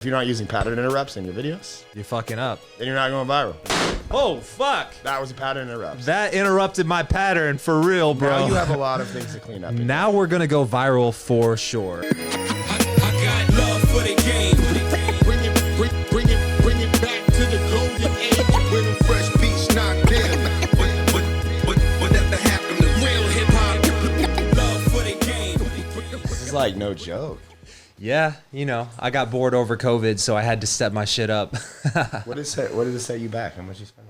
If you're not using pattern interrupts in your videos, You're fucking up. then you're not going viral. Oh, fuck. That was a pattern interrupts. That interrupted my pattern for real, bro. Now you have a lot of things to clean up. Now we're going to go viral for sure. I got love for the game. Bring it back to the golden age where the fresh beats knocked down. Whatever happened to real hip hop? Love for the game. This is like no joke. Yeah, you know, I got bored over COVID, so I had to step my shit up. What did it set you back? How much you spend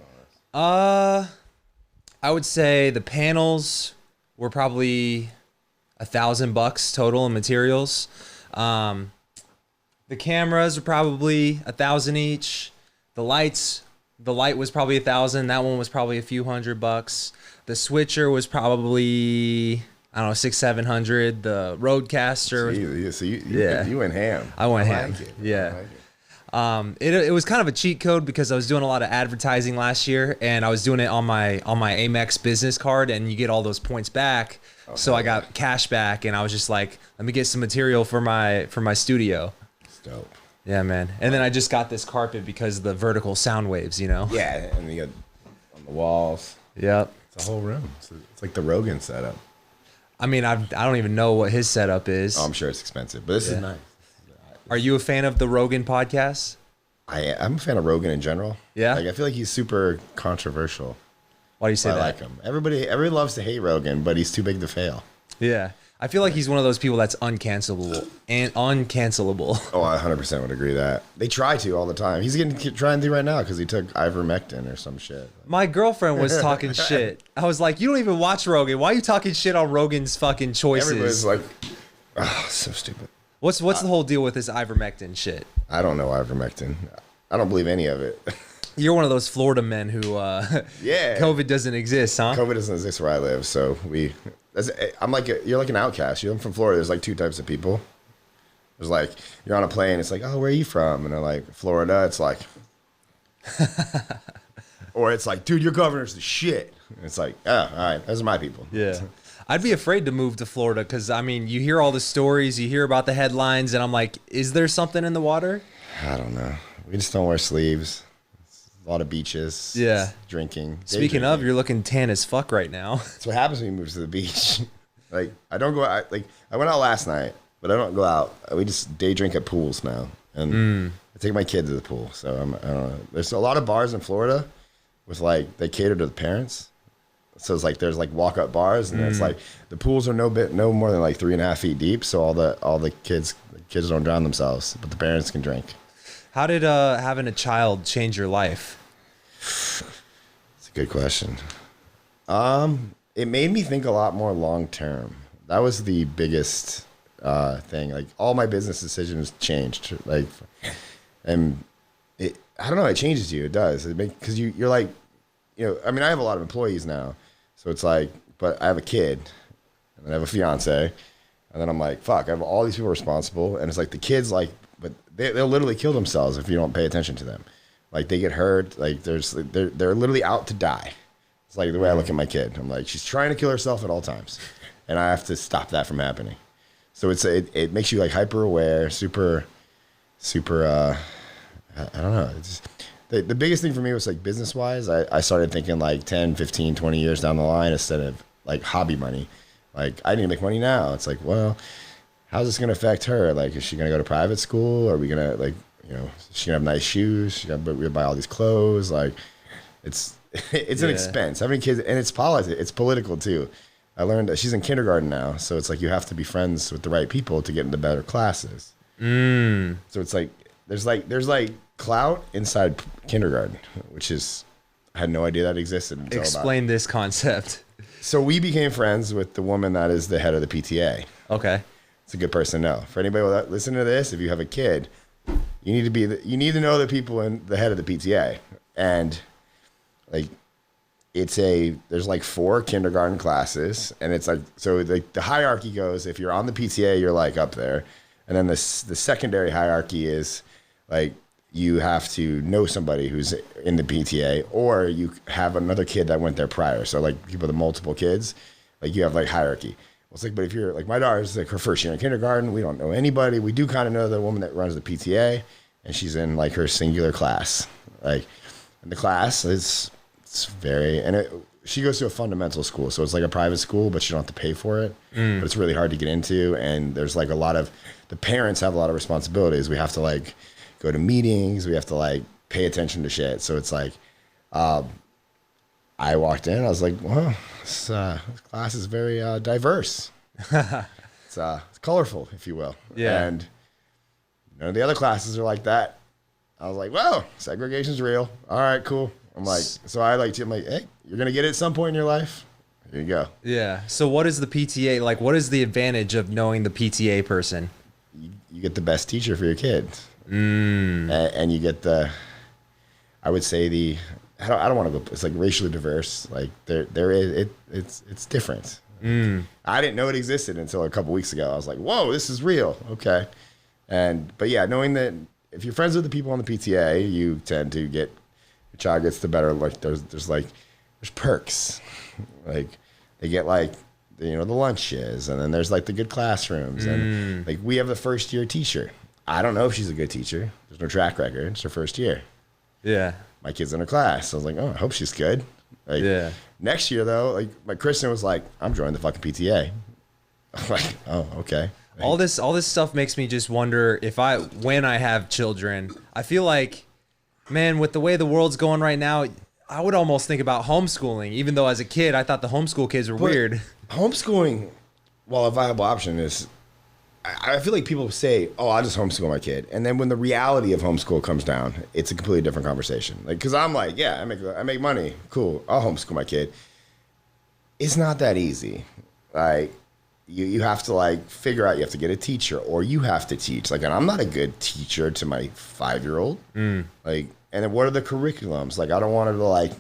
on this? I would say the panels were probably $1,000 total in materials. The cameras are probably $1,000 each. The light was probably $1,000. That one was probably a few $100. The switcher was probably, I don't know, $600-700. The Roadcaster. So you went ham. I went I ham. like it. Yeah. I like it. It was kind of a cheat code because I was doing a lot of advertising last year, and I was doing it on my Amex business card, and you get all those points back. So I got cash back, and I was just like, let me get some material for my studio. It's dope. Yeah, man. And then I just got this carpet because of the vertical sound waves, you know? Yeah, and you got on the walls. Yep. It's a whole room. It's like the Rogan setup. I mean, I don't even know what his setup is. Oh, I'm sure it's expensive, but this is nice. Are you a fan of the Rogan podcast? I'm a fan of Rogan in general. Yeah? Like I feel like he's super controversial. Why do you say I that? like him. Everybody loves to hate Rogan, but he's too big to fail. Yeah. I feel like he's one of those people that's uncancelable. Oh, I 100% would agree that. They try to all the time. He's trying to right now because he took ivermectin or some shit. My girlfriend was talking shit. I was like, you don't even watch Rogan. Why are you talking shit on Rogan's fucking choices? Everybody's like, oh, so stupid. What's the whole deal with this ivermectin shit? I don't know ivermectin. I don't believe any of it. You're one of those Florida men who, Yeah. COVID doesn't exist, huh? COVID doesn't exist where I live, so you're like an outcast. You're from Florida. There's like two types of people. There's like, you're on a plane. It's like, oh, where are you from? And they're like, Florida. It's like, or it's like, dude, your governor's the shit. And it's like, oh, all right, those are my people. Yeah. I'd be afraid to move to Florida because, I mean, you hear all the stories, you hear about the headlines, and I'm like, is there something in the water? I don't know. We just don't wear sleeves. It's a lot of beaches. Yeah. Drinking. Speaking of, you're looking tan as fuck right now. That's what happens when you move to the beach. Like, I don't go out. Like, I went out last night, but I don't go out. We just day drink at pools now. And I take my kid to the pool. So I don't know. There's a lot of bars in Florida with like, they cater to the parents. So it's like there's like walk up bars, and it's like the pools are no more than like 3.5 feet deep. So all the kids don't drown themselves, but the parents can drink. How did having a child change your life? It's a good question. It made me think a lot more long term. That was the biggest thing. Like all my business decisions changed. Like, and I don't know. It changes you. It does. Because you're like, you know. I mean, I have a lot of employees now, so it's like, but I have a kid, and I have a fiance, and then I'm like, fuck. I have all these people responsible, and it's like the kids like, but they'll literally kill themselves if you don't pay attention to them. Like they get hurt. Like they're literally out to die. It's like the way I look at my kid. I'm like, she's trying to kill herself at all times, and I have to stop that from happening. So it makes you like hyper aware, super. I don't know. It's just, the biggest thing for me was like business wise. I started thinking like 10, 15, 20 years down the line instead of like hobby money. Like I need to make money now. It's like, well, how's this gonna affect her? Like, is she gonna go to private school? Are we gonna like, you know, is she gonna have nice shoes? She gonna buy all these clothes? Like, it's an expense. Having kids, and it's politics. It's political too. I learned that she's in kindergarten now, so it's like you have to be friends with the right people to get into better classes. So it's like there's like clout inside kindergarten, which is I had no idea that existed until Explain this concept. So we became friends with the woman that is the head of the PTA. Okay. It's a good person to know. For anybody listening to this, if you have a kid, you need to know the people in the head of the PTA. And like there's like 4 kindergarten classes, and it's like, so like the hierarchy goes, if you're on the PTA, you're like up there. And then the secondary hierarchy is like you have to know somebody who's in the PTA, or you have another kid that went there prior. So like people with multiple kids, like you have like hierarchy. Well, it's like, but if you're like my daughter's like her first year in kindergarten, we don't know anybody. We do kind of know the woman that runs the PTA, and she's in like her singular class. Like, and the class is she goes to a fundamental school, so it's like a private school, but you don't have to pay for it. But it's really hard to get into, and there's like the parents have a lot of responsibilities. We have to like go to meetings, we have to like pay attention to shit. So it's like, I walked in, I was like, well, this class is very diverse. It's colorful, if you will. Yeah. And none of the other classes are like that. I was like, whoa, segregation's real. All right, cool. I'm like, hey, you're going to get it at some point in your life. Here you go. Yeah. So what is the PTA, like, what is the advantage of knowing the PTA person? You get the best teacher for your kids. And you get I would say I don't want to go, it's like racially diverse. Like it's different. I didn't know it existed until a couple weeks ago. I was like, whoa, this is real. Okay. But yeah, knowing that if you're friends with the people on the PTA, you tend to get, your child gets the better, like there's perks. Like they get like, the lunches, and then there's like the good classrooms. And like we have the first year teacher. I don't know if she's a good teacher. There's no track record. It's her first year. Yeah. My kid's in her class. I was like, oh, I hope she's good. Like, yeah. Next year, though, like Kristen was like, I'm joining the fucking PTA. I'm like, oh, okay. Like, all this stuff makes me just wonder when I have children, I feel like, man, with the way the world's going right now, I would almost think about homeschooling, even though as a kid, I thought the homeschool kids were weird. Homeschooling, while a viable option is, I feel like people say, oh, I'll just homeschool my kid. And then when the reality of homeschool comes down, it's a completely different conversation. Like, because I'm like, yeah, I make money. Cool. I'll homeschool my kid. It's not that easy. Like, you have to, like, figure out, you have to get a teacher, or you have to teach. Like, and I'm not a good teacher to my 5-year-old. Like, and then what are the curriculums? Like, I don't want her to, like,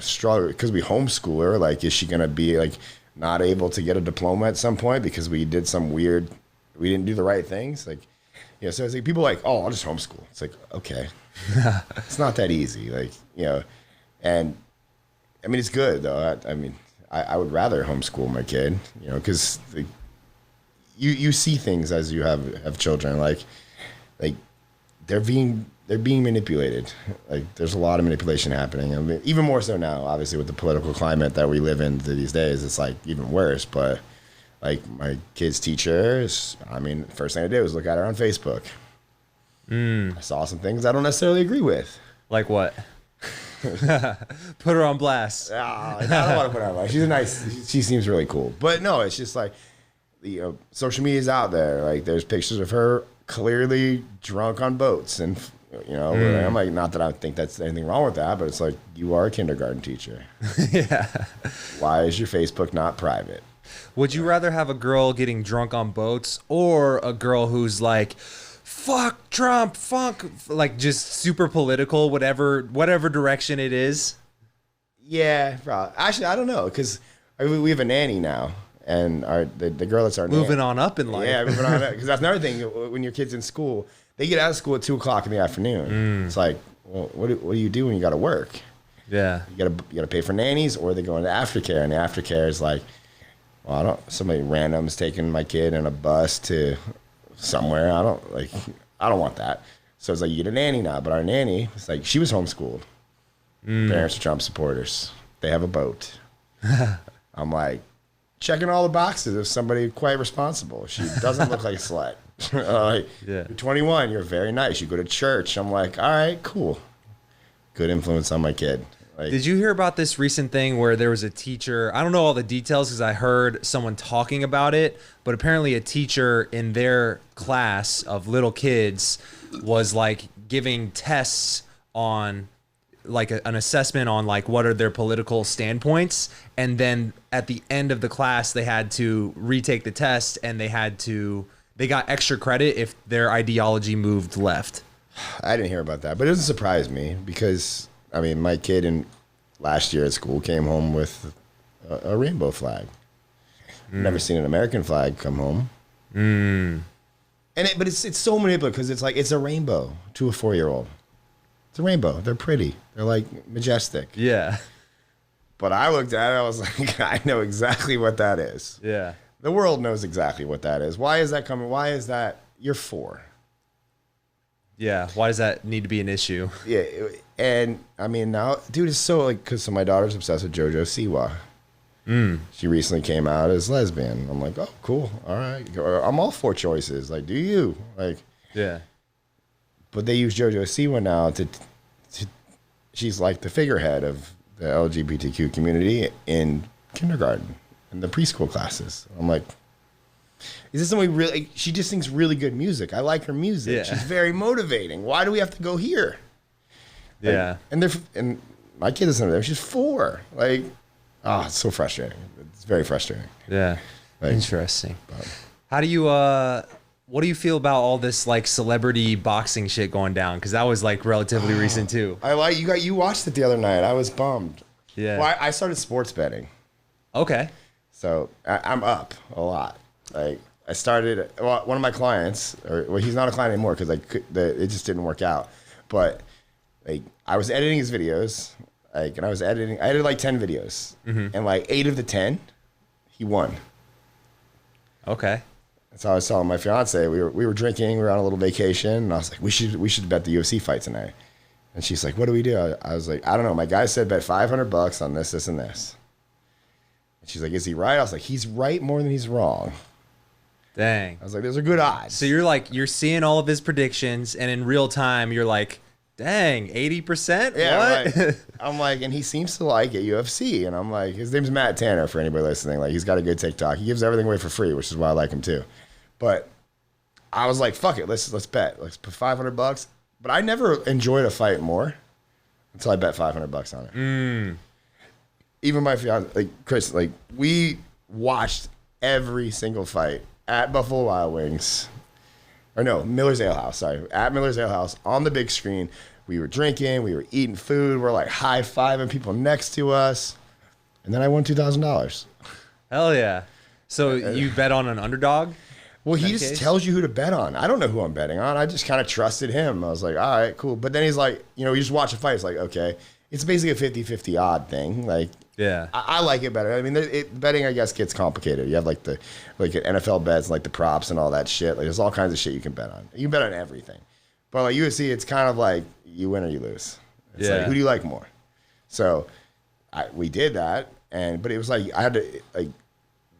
struggle. Because we homeschool her, like, is she going to be, like, not able to get a diploma at some point because we did some weird... We didn't do the right things. Like, so it's like people are like, oh, I'll just homeschool. It's like, okay. It's not that easy. Like, and I mean, it's good though. I would rather homeschool my kid, because you see things as you have children, like they're being manipulated. Like there's a lot of manipulation happening. I mean, even more so now, obviously with the political climate that we live in these days, it's like even worse, but like my kid's teacher, first thing I did was look at her on Facebook. I saw some things I don't necessarily agree with. Like what? Put her on blast. I don't want to put her on blast. She seems really cool. But no, it's just like, social media's out there. Like there's pictures of her clearly drunk on boats. And, I'm like, not that I think that's anything wrong with that, but it's like, you are a kindergarten teacher. Yeah. Why is your Facebook not private? Would you rather have a girl getting drunk on boats or a girl who's like, fuck Trump, like just super political, whatever direction it is? Yeah, probably. Actually, I don't know, because we have a nanny now, and the girl that's our moving nanny, on up in life. Yeah, moving on up, because that's another thing. When your kid's in school, they get out of school at 2:00 in the afternoon. It's like, well, what do you do when you got to work? Yeah, you got to pay for nannies, or they go into aftercare, and the aftercare is like, well, somebody random's taking my kid in a bus to somewhere. I don't want that. So it's like, you get a nanny now, but our nanny, it's like, she was homeschooled. Parents are Trump supporters. They have a boat. I'm like, checking all the boxes of somebody quite responsible. She doesn't look like a slut. You're 21. You're very nice. You go to church. I'm like, all right, cool. Good influence on my kid. Like, did you hear about this recent thing where there was a teacher? I don't know all the details because I heard someone talking about it, but apparently a teacher in their class of little kids was like giving tests on like an assessment on like what are their political standpoints, and then at the end of the class they had to retake the test, and they got extra credit if their ideology moved left. I didn't hear about that, but it doesn't surprise me because my kid last year at school came home with a rainbow flag. Never seen an American flag come home. But it's so manipulative because it's like, it's a rainbow to a 4-year-old. It's a rainbow. They're pretty. They're like majestic. Yeah. But I looked at it, I was like, I know exactly what that is. Yeah. The world knows exactly what that is. Why is that coming? Why is that? You're 4. Yeah. Why does that need to be an issue? Yeah, and I mean now, dude, it's so like because so my daughter's obsessed with JoJo Siwa. She recently came out as lesbian. I'm like, oh, cool, all right. I'm all for choices. Like, do you like? Yeah. But they use JoJo Siwa now to she's like the figurehead of the LGBTQ community in kindergarten and the preschool classes. I'm like, is this somebody really? She just sings really good music. I like her music. Yeah. She's very motivating. Why do we have to go here? Like, Yeah. and my kid isn't there. She's 4. Like, it's so frustrating. It's very frustrating. Yeah. Like, Interesting. How do you what do you feel about all this like celebrity boxing shit going down? Because that was like relatively recent too. I like you watched it the other night. I was bummed. Yeah. Well, I started sports betting, Okay. so I'm up a lot. Like I started. Well, one of my clients, he's not a client anymore because it just didn't work out. But like I was editing his videos, and I edited like 10 videos, and like 8 of the 10, he won. Okay. So I was telling my fiance, we were drinking, we were on a little vacation, and I was like, we should bet the UFC fight tonight. And she's like, what do we do? I was like, I don't know. My guy said bet $500 on this, this, and this. And she's like, is he right? I was like, he's right more than he's wrong. Dang. I was like, there's a good odds. So you're seeing all of his predictions, and in real time, you're like, dang, 80%? Yeah, What? right. I'm like, and he seems to like it, UFC. And I'm like, his name's Matt Tanner for anybody listening. Like, he's got a good TikTok. He gives everything away for free, which is why I like him too. But I was like, fuck it, let's bet. Let's put $500. But I never enjoyed a fight more until I bet $500 on it. Even my fiance, like Chris, like we watched every single fight at Buffalo Wild Wings. Or no, Miller's Ale House, sorry. At Miller's Ale House on the big screen. We were drinking, we were eating food, we're like high-fiving people next to us. And then I won $2,000. Hell yeah. So you bet on an underdog? Well, he just tells you who to bet on. I don't know who I'm betting on. I just kind of trusted him. I was like, all right, cool. But then he's like, you just watch a fight. It's like, okay. It's basically a 50-50 odd thing. Like, Yeah. I like it better. I mean, betting, I guess, gets complicated. You have like NFL bets, like the props and all that shit. Like, there's all kinds of shit you can bet on. You can bet on everything. But like UFC, it's kind of like you win or you lose. It's like, who do you like more? So we did that, but it was like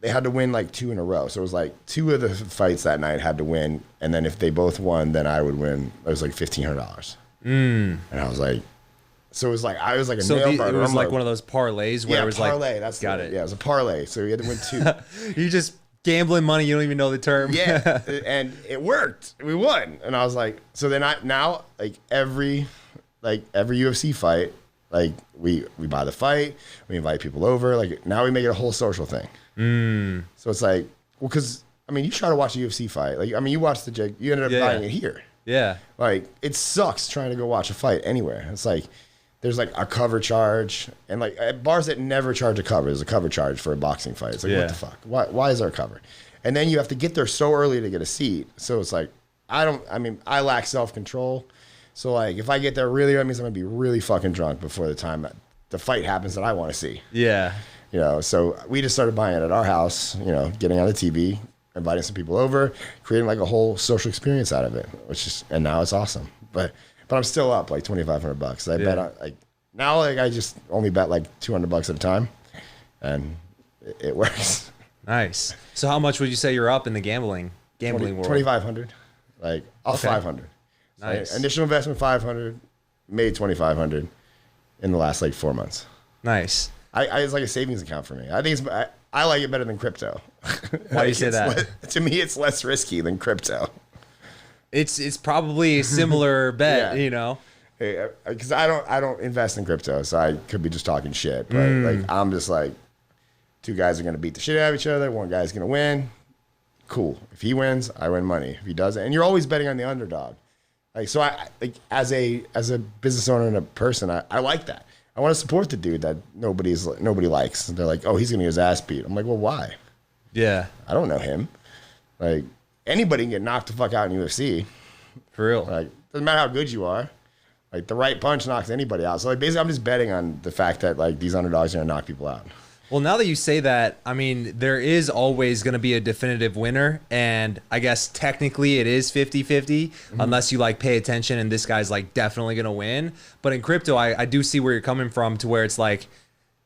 they had to win like 2 in a row. So it was like 2 of the fights that night had to win, and then if they both won, then I would win. It was like $1,500. And I was like, so it was like I was like a nail biter. It was like one of those parlays where it was parlay. like That's got it. Yeah, it was a parlay. So you had to win 2. You just gambling money. You don't even know the term. Yeah, and it worked. We won, and I was like, so then now every UFC fight, like we buy the fight, we invite people over. Like now we make it a whole social thing. So it's like, well, because I mean, you try to watch a UFC fight. Like I mean, you watched you ended up buying it here. Yeah. Like it sucks trying to go watch a fight anywhere. It's like there's like a cover charge, and like at bars that never charge a cover, there's a cover charge for a boxing fight. It's like what the fuck? Why is there a cover? And then you have to get there so early to get a seat. So it's like I lack self-control. So like if I get there really early, that means I'm gonna be really fucking drunk before the time the fight happens that I want to see. Yeah. So we just started buying it at our house, getting on the TV, inviting some people over, creating like a whole social experience out of it, and now it's awesome. But I'm still up like $2,500. I bet on now I just only bet like $200 at a time, and it works. Nice. So how much would you say you're up in the gambling world? $2,500, like off $500. Nice. So initial investment $500, made $2,500 in the last like 4 months. Nice. It's like a savings account for me. I think I like it better than crypto. Why do you say that? To me, it's less risky than crypto. It's probably a similar bet, Because I don't invest in crypto, so I could be just talking shit. But like I'm just like, 2 guys are gonna beat the shit out of each other. 1 guy's gonna win. Cool. If he wins, I win money. If he doesn't, and you're always betting on the underdog. Like so, I like as a business owner and a person, I like that. I want to support the dude that nobody likes. They're like, oh, he's gonna get his ass beat. I'm like, well, why? Yeah. I don't know him. Like anybody can get knocked the fuck out in UFC. For real. Like doesn't matter how good you are. Like the right punch knocks anybody out. So like basically, I'm just betting on the fact that like these underdogs are gonna knock people out. Well, now that you say that, I mean, there is always going to be a definitive winner. And I guess technically it is 50-50 unless you like pay attention and this guy's like definitely going to win. But in crypto, I do see where you're coming from to where it's like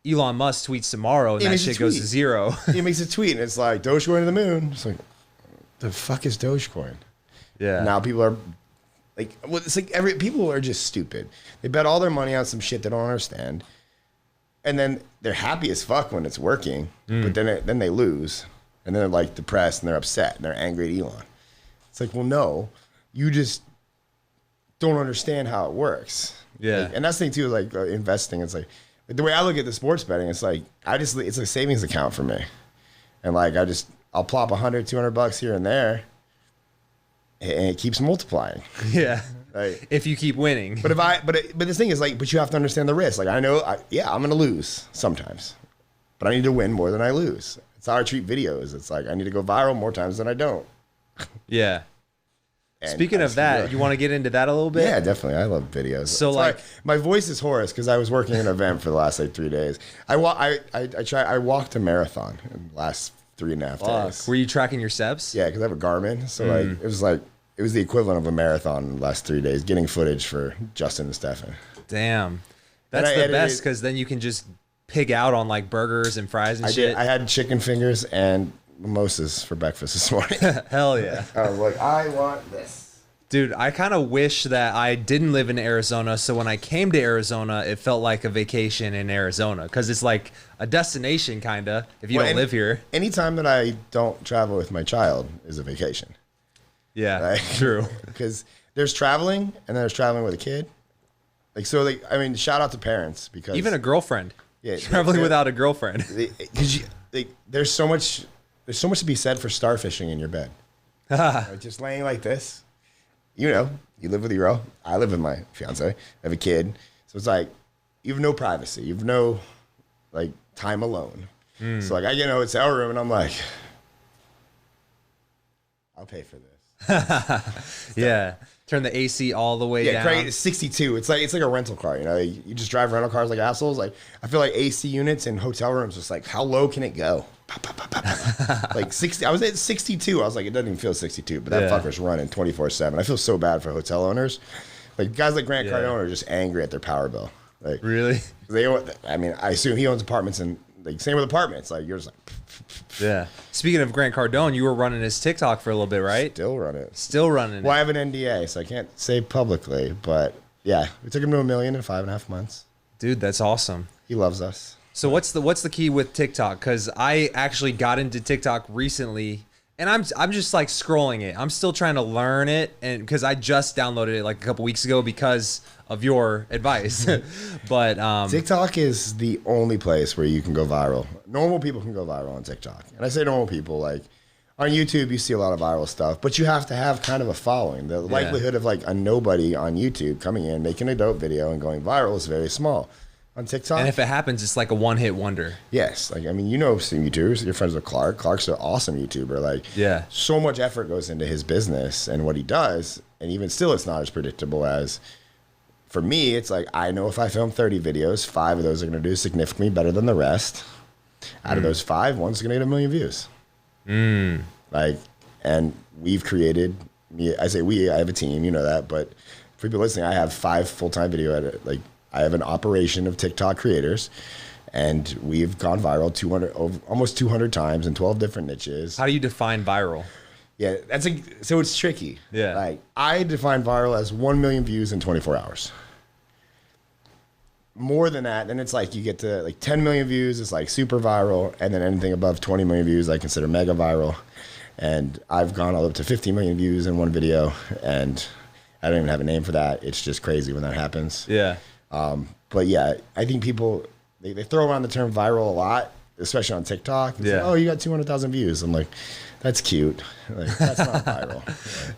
Elon Musk tweets tomorrow and that shit goes to zero. He makes a tweet and it's like Dogecoin to the moon. It's like, the fuck is Dogecoin? Yeah. Now people are like, well, it's like people are just stupid. They bet all their money on some shit they don't understand. And then they're happy as fuck when it's working, but then they lose, and then they're like depressed and they're upset and they're angry at Elon. It's like, well, no, you just don't understand how it works. Yeah, like, and that's the thing too, like investing. It's like the way I look at the sports betting. It's like it's a savings account for me, and like I'll plop $100-200 here and there, and it keeps multiplying. Yeah. Like, if you keep winning. But this thing is like, but you have to understand the risk. Like I know, I'm gonna lose sometimes, but I need to win more than I lose. It's how I treat videos. It's like I need to go viral more times than I don't. Yeah. And speaking of that, you want to get into that a little bit? Yeah, definitely. I love videos. So it's like my voice is hoarse because I was working an event for the last like 3 days. I walked a marathon in the last 3.5 days. Were you tracking your steps? Yeah, because I have a Garmin, so it was the equivalent of a marathon in the last 3 days, getting footage for Justin and Stefan. Damn. That's the best because then you can just pig out on like burgers and fries and shit. I had chicken fingers and mimosas for breakfast this morning. Hell yeah. I was like, I want this. Dude, I kind of wish that I didn't live in Arizona. So when I came to Arizona, it felt like a vacation in Arizona because it's like a destination kind of if you don't live here. Anytime that I don't travel with my child is a vacation. Yeah, right? True. Because there's traveling and then there's traveling with a kid. Like, so like, I mean, shout out to parents because even a girlfriend. Yeah. Traveling without a girlfriend. Because there's so much to be said for starfishing in your bed. Like, just laying like this. You know, you live with your girl. I live with my fiance. I have a kid. So it's like, you have no privacy. You have no like time alone. So like I get in a hotel room and I'm like, I'll pay for this. Yeah. Turn the AC all the way down. It's 62. It's like a rental car. You know, you just drive rental cars like assholes. Like I feel like AC units in hotel rooms, just like how low can it go? Like 60. I was at 62. I was like, it doesn't even feel 62, but that fucker's running 24/7. I feel so bad for hotel owners. Like guys like Grant Cardone are just angry at their power bill. Like really? I mean, I assume he owns apartments and like same with apartments. Like you're just like. Yeah. Speaking of Grant Cardone, you were running his TikTok for a little bit, right? Still running. Still running. Well, I have an NDA, so I can't say publicly, but yeah, we took him to $1 million in 5.5 months. Dude, that's awesome. He loves us. So what's the key with TikTok? Because I actually got into TikTok recently, and I'm just like scrolling it. I'm still trying to learn it, and because I just downloaded it like a couple weeks ago because of your advice. But TikTok is the only place where you can go viral. Normal people can go viral on TikTok, and I say normal people like. On YouTube, you see a lot of viral stuff, but you have to have kind of a following. The likelihood of like a nobody on YouTube coming in, making a dope video and going viral is very small. On TikTok, and if it happens, it's like a one-hit wonder. Yes, like I mean, you know, some YouTubers. You're friends with Clark. Clark's an awesome YouTuber. Like, yeah, so much effort goes into his business and what he does, and even still, it's not as predictable as. For me, it's like I know if I film 30 videos, 5 of those are going to do significantly better than the rest. Out of those 5, one's going to get 1 million views. Like, and we've created. I say we. I have a team. You know that, but for people listening, I have 5 full-time video editors. Like. I have an operation of TikTok creators, and we've gone viral almost 200 times in 12 different niches. How do you define viral? Yeah, so it's tricky. Yeah. Like I define viral as 1 million views in 24 hours. More than that, then it's like you get to like 10 million views is like super viral, and then anything above 20 million views I consider mega viral. And I've gone all up to 50 million views in one video, and I don't even have a name for that. It's just crazy when that happens. Yeah. But yeah, I think people, they throw around the term viral a lot, especially on TikTok. It's like, oh, you got 200,000 views. I'm like, that's cute. Like, that's not viral.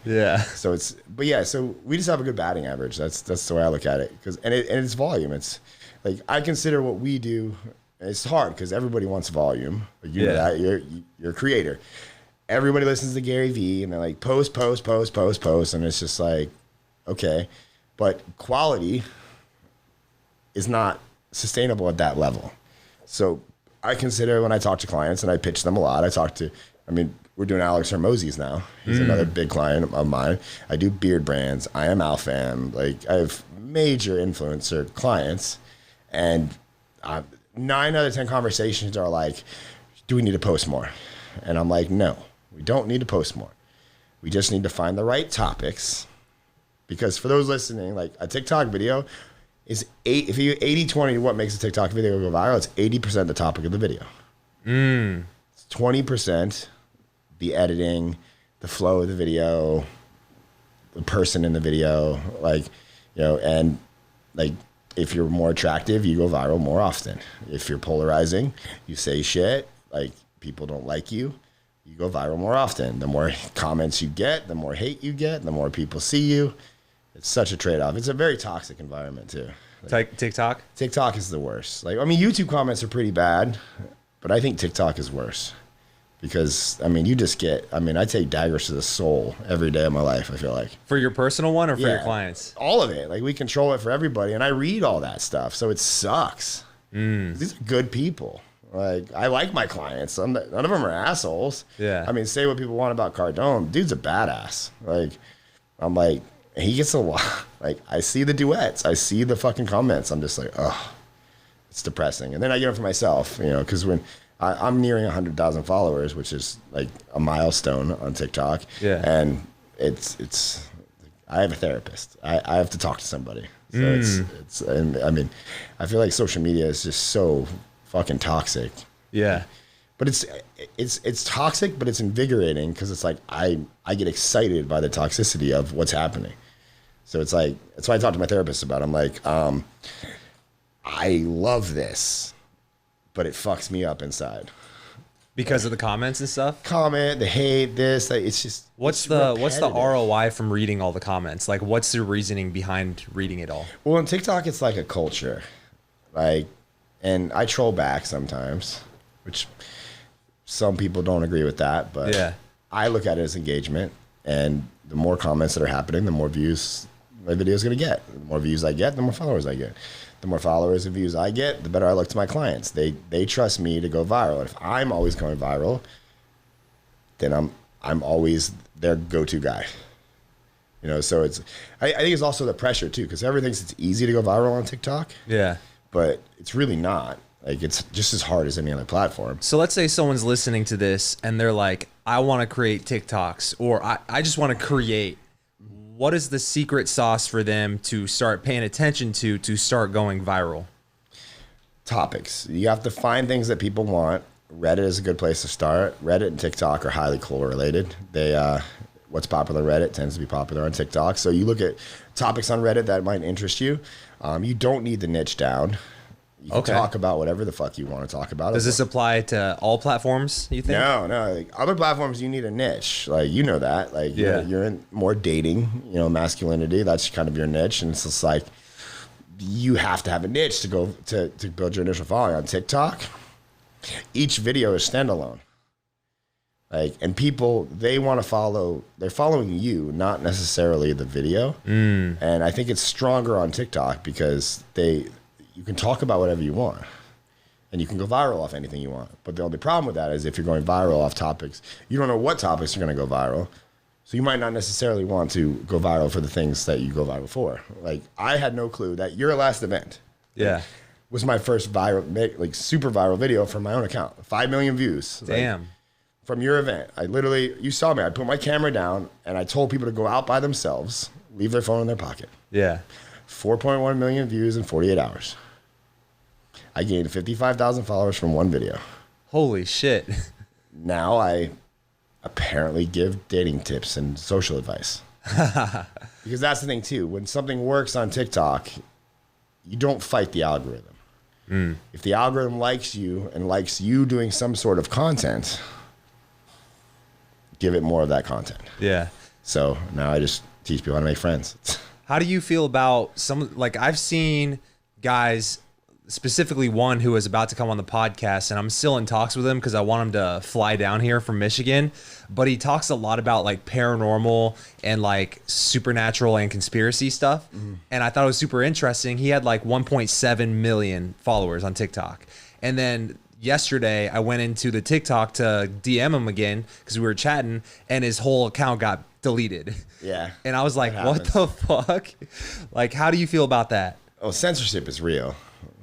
Yeah. So so we just have a good batting average. That's the way I look at it. And it's volume. It's like, I consider what we do, it's hard because everybody wants volume. Like, you know that, you're a creator. Everybody listens to Gary Vee and they're like, post. And it's just like, okay, but quality is not sustainable at that level. So I consider when I talk to clients and I pitch them a lot, we're doing Alex Hermosi's now. He's another big client of mine. I do beard brands. I am Alfam. Like, I have major influencer clients, and 9 out of 10 conversations are like, do we need to post more? And I'm like, no, we don't need to post more. We just need to find the right topics. Because for those listening, like a TikTok video is 80-20 what makes a TikTok video go viral. It's 80% the topic of the video. It's 20% the editing, the flow of the video, the person in the video, and if you're more attractive, you go viral more often. If you're polarizing, you say shit, like people don't like you, you go viral more often. The more comments you get, the more hate you get, the more people see you. It's such a trade-off. It's a very toxic environment too. TikTok? TikTok is the worst. YouTube comments are pretty bad, but I think TikTok is worse. Because, you just get, I take daggers to the soul every day of my life, I feel like. For your personal one or for your clients? All of it. Like, we control it for everybody. And I read all that stuff, so it sucks. These are good people. Like, I like my clients. None of them are assholes. Yeah. Say what people want about Cardone. Dude's a badass. He gets a lot. Like, I see the duets. I see the fucking comments. I'm just like, oh, it's depressing. And then I get it for myself, because when... I'm nearing 100,000 followers, which is like a milestone on TikTok. Yeah. And it's I have a therapist. I have to talk to somebody. So I feel like social media is just so fucking toxic. Yeah. But it's toxic, but it's invigorating because it's like I get excited by the toxicity of what's happening. So it's like, that's why I talk to my therapist about it. I'm like, I love this, but it fucks me up inside. Because of the comments and stuff? The hate, this, it's just... What's the ROI from reading all the comments? Like, what's the reasoning behind reading it all? Well, on TikTok, it's like a culture. And I troll back sometimes, which some people don't agree with that, but yeah. I look at it as engagement. And the more comments that are happening, the more views my video is going to get. The more views I get, the more followers I get. The more followers and views I get, the better I look to my clients. They trust me to go viral. And if I'm always going viral, then I'm always their go-to guy. You know, so it's I think it's also the pressure too, because everyone thinks it's easy to go viral on TikTok. Yeah. But it's really not. Like, it's just as hard as any other platform. So let's say someone's listening to this and they're like, I want to create TikToks, or I just want to create. What is the secret sauce for them to start paying attention to start going viral? Topics. You have to find things that people want. Reddit is a good place to start. Reddit and TikTok are highly correlated. What's popular on Reddit tends to be popular on TikTok. So you look at topics on Reddit that might interest you. You don't need the niche down. You can talk about whatever the fuck you want to talk about. Does this apply to all platforms, you think? No. Like, other platforms, you need a niche. Like, you know that. Like, you're in more dating, masculinity. That's kind of your niche. And it's just like, you have to have a niche to go to build your initial following. On TikTok, each video is standalone. Like, and people, they want to follow, they're following you, not necessarily the video. And I think it's stronger on TikTok because you can talk about whatever you want and you can go viral off anything you want. But the only problem with that is if you're going viral off topics, you don't know what topics you're going to go viral. So you might not necessarily want to go viral for the things that you go viral for. Like, I had no clue that your last event was my first viral, like super viral video from my own account. 5 million views. Damn. Like, from your event. You saw me, I put my camera down and I told people to go out by themselves, leave their phone in their pocket. Yeah. 4.1 million views in 48 hours. I gained 55,000 followers from one video. Holy shit. Now I apparently give dating tips and social advice. Because that's the thing too. When something works on TikTok, you don't fight the algorithm. If the algorithm likes you and likes you doing some sort of content, give it more of that content. Yeah. So now I just teach people how to make friends. How do you feel about I've seen guys, specifically one who is about to come on the podcast, and I'm still in talks with him because I want him to fly down here from Michigan, but he talks a lot about like paranormal and like supernatural and conspiracy stuff. And I thought it was super interesting. He had like 1.7 million followers on TikTok. And then yesterday I went into the TikTok to DM him again because we were chatting, and his whole account got deleted. Yeah. And I was like, That what the fuck? Like, how do you feel about that? Oh, censorship is real.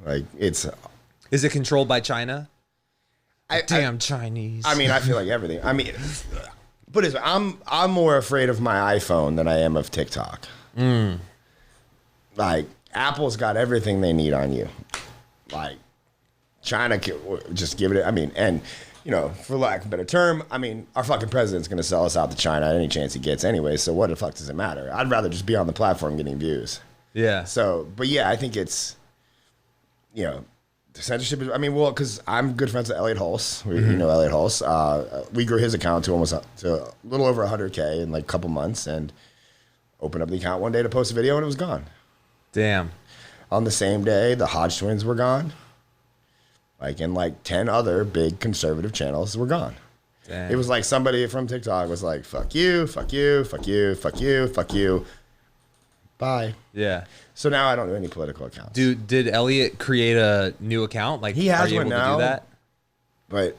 Like, it's... Is it controlled by China? Damn Chinese. I mean, I feel like everything. I mean, put it this way, I'm more afraid of my iPhone than I am of TikTok. Like, Apple's got everything they need on you. Like, China can just give it. I mean, and you know, for lack of a better term, I mean, our fucking president's gonna sell us out to China at any chance he gets anyway. So what the fuck does it matter? I'd rather just be on the platform getting views. Yeah. So, but yeah, I think it's, you know, the censorship is, I mean, well, because I'm good friends with Elliot Hulse. You know Elliot Hulse. We grew his account to a little over 100K in like a couple months, and opened up the account one day to post a video, and it was gone. Damn. On the same day, the Hodge twins were gone. Like, and like 10 other big conservative channels were gone. Damn. It was like somebody from TikTok was like, fuck you, fuck you, fuck you, fuck you, fuck you. Bye. Yeah. So now I don't do any political accounts. Dude, did Elliot create a new account? Like, He has are you one able now. to do that? But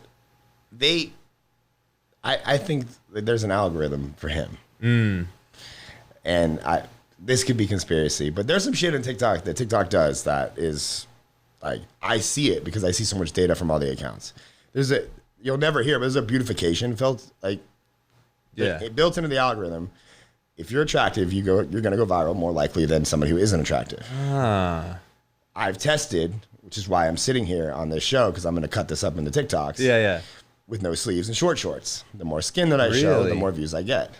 I think that there's an algorithm for him. And this could be conspiracy, but there's some shit in TikTok that TikTok does that is like, I see it because I see so much data from all the accounts. You'll never hear, but there's a beautification filter, like, Yeah. it built into the algorithm. If you're attractive, you're going to go viral more likely than somebody who isn't attractive. I've tested, which is why I'm sitting here on this show, because I'm going to cut this up into TikToks. Yeah. With no sleeves and short shorts. The more skin that I show, the Really? more views I get.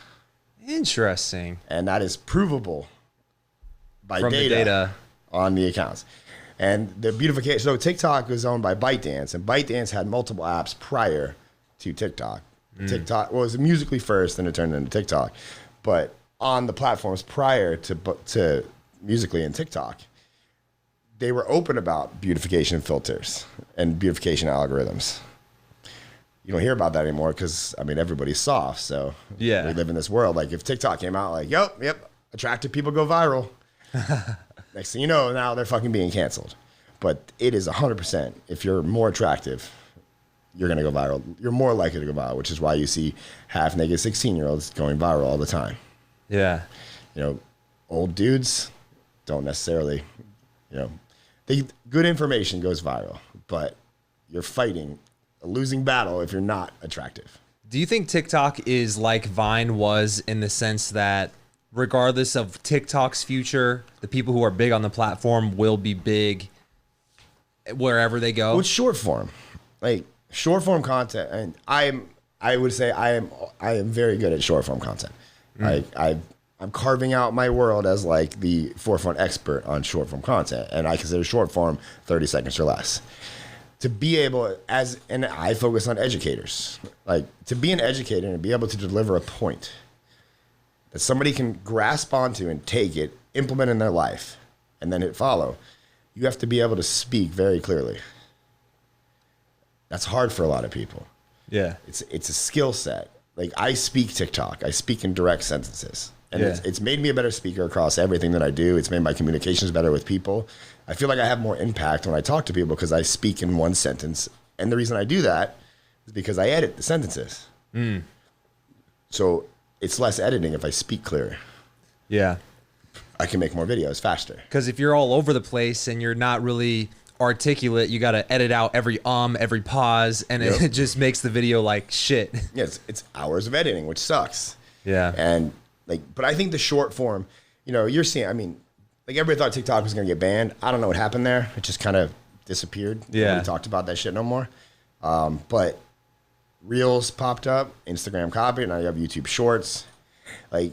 Interesting. And that is provable by From the data. on the accounts. And the beautification. So TikTok was owned by ByteDance, and ByteDance had multiple apps prior to TikTok. TikTok was Musically first, then it turned into TikTok. But on the platforms prior to Musically and TikTok, they were open about beautification filters and beautification algorithms. You don't hear about that anymore because, I mean, everybody's soft. So Yeah. we live in this world. Like, if TikTok came out like, yep, attractive people go viral. Next thing you know, now they're fucking being canceled. But it is 100%. If you're more attractive, you're going to go viral. You're more likely to go viral, which is why you see half-naked 16-year-olds going viral all the time. Yeah. You know, old dudes don't necessarily, you know, good information goes viral, but you're fighting a losing battle if you're not attractive. Do you think TikTok is like Vine was in the sense that regardless of TikTok's future, the people who are big on the platform will be big wherever they go? Well, it's short form, like short form content, and I would say I am very good at short form content. Like I'm carving out my world as like the forefront expert on short form content, and I consider short form 30 seconds or less. To be able, and I focus on educators, like to be an educator and be able to deliver a point that somebody can grasp onto and take it, implement in their life, and then hit follow. You have to be able to speak very clearly. That's hard for a lot of people. Yeah. It's a skill set. Like, I speak TikTok. I speak in direct sentences. And Yeah. it's made me a better speaker across everything that I do. It's made my communications better with people. I feel like I have more impact when I talk to people because I speak in one sentence. And the reason I do that is because I edit the sentences. So it's less editing if I speak clearer. Yeah. I can make more videos faster. Because if you're all over the place and you're not really articulate, you got to edit out every every pause, and Yep. it just makes the video like shit. Yeah, it's hours of editing, which sucks. Yeah. And like, but I think the short form, you know, you're seeing, I mean, like everybody thought TikTok was going to get banned. I don't know what happened there. It just kind of disappeared. Yeah. Nobody talked about that shit no more. But Reels popped up, Instagram copied, now you have YouTube Shorts. Like,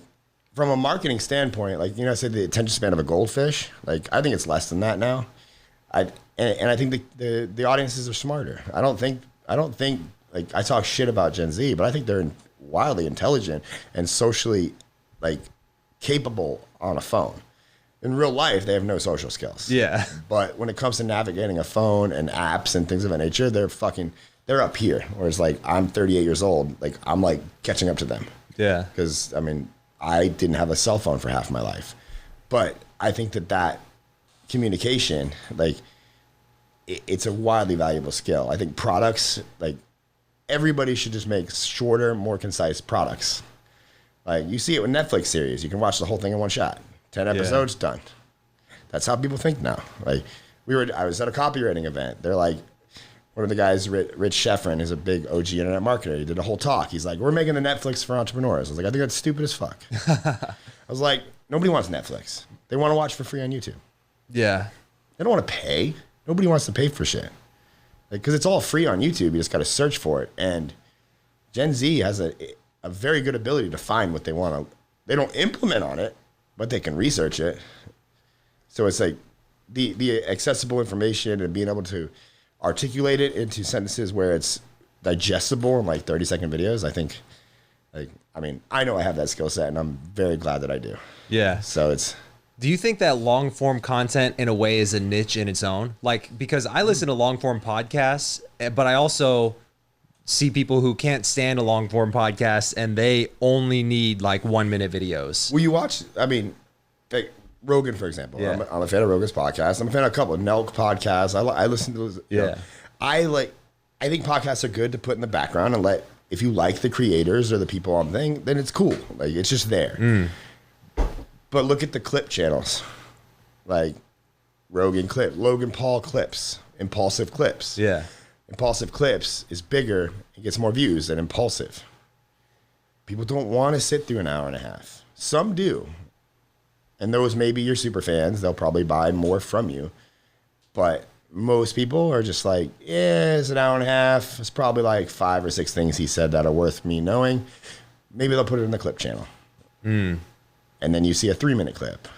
from a marketing standpoint, like, you know, I said the attention span of a goldfish. Like, I think it's less than that now. And I think the audiences are smarter. I don't think like, I talk shit about Gen Z, but I think they're wildly intelligent and socially like capable on a phone. In real life, they have no social skills. Yeah. But when it comes to navigating a phone and apps and things of that nature, they're up here. Whereas like I'm 38 years old, like I'm like catching up to them. Yeah. Because I mean, I didn't have a cell phone for half my life. But I think that communication, like it's a wildly valuable skill. I think products, like everybody should just make shorter, more concise products. Like you see it with Netflix series. You can watch the whole thing in one shot. 10 episodes, done. That's how people think now. Like I was at a copywriting event. They're like, one of the guys, Rich Sheffrin, is a big OG internet marketer. He did a whole talk. He's like, we're making the Netflix for entrepreneurs. I was like, I think that's stupid as fuck. I was like, nobody wants Netflix. They want to watch for free on YouTube. Yeah. They don't want to pay. Nobody wants to pay for shit. Because it's all free on YouTube. You just got to search for it. And Gen Z has a very good ability to find what they want to. They don't implement on it, but they can research it. So it's like the accessible information and being able to articulate it into sentences where it's digestible in like 30-second videos. I think, I know I have that skill set, and I'm very glad that I do. Yeah. So it's. Do you think that long form content in a way is a niche in its own? Like, because I listen to long form podcasts, but I also see people who can't stand a long form podcast and they only need like 1 minute videos. Will you watch? Like Rogan, for example. Yeah. I'm a fan of Rogan's podcast. I'm a fan of a couple of Nelk podcasts. I listen to those. Yeah. I think podcasts are good to put in the background and if you like the creators or the people on the thing, then it's cool. Like it's just there. But look at the clip channels, like Rogan clip, Logan Paul clips, impulsive clips. Yeah. Impulsive clips is bigger. It gets more views than impulsive. People don't want to sit through an hour and a half. Some do. And those may be your super fans. They'll probably buy more from you. But most people are just like, yeah, it's an hour and a half. It's probably like 5 or 6 things he said that are worth me knowing. Maybe they'll put it in the clip channel. And then you see a 3-minute clip.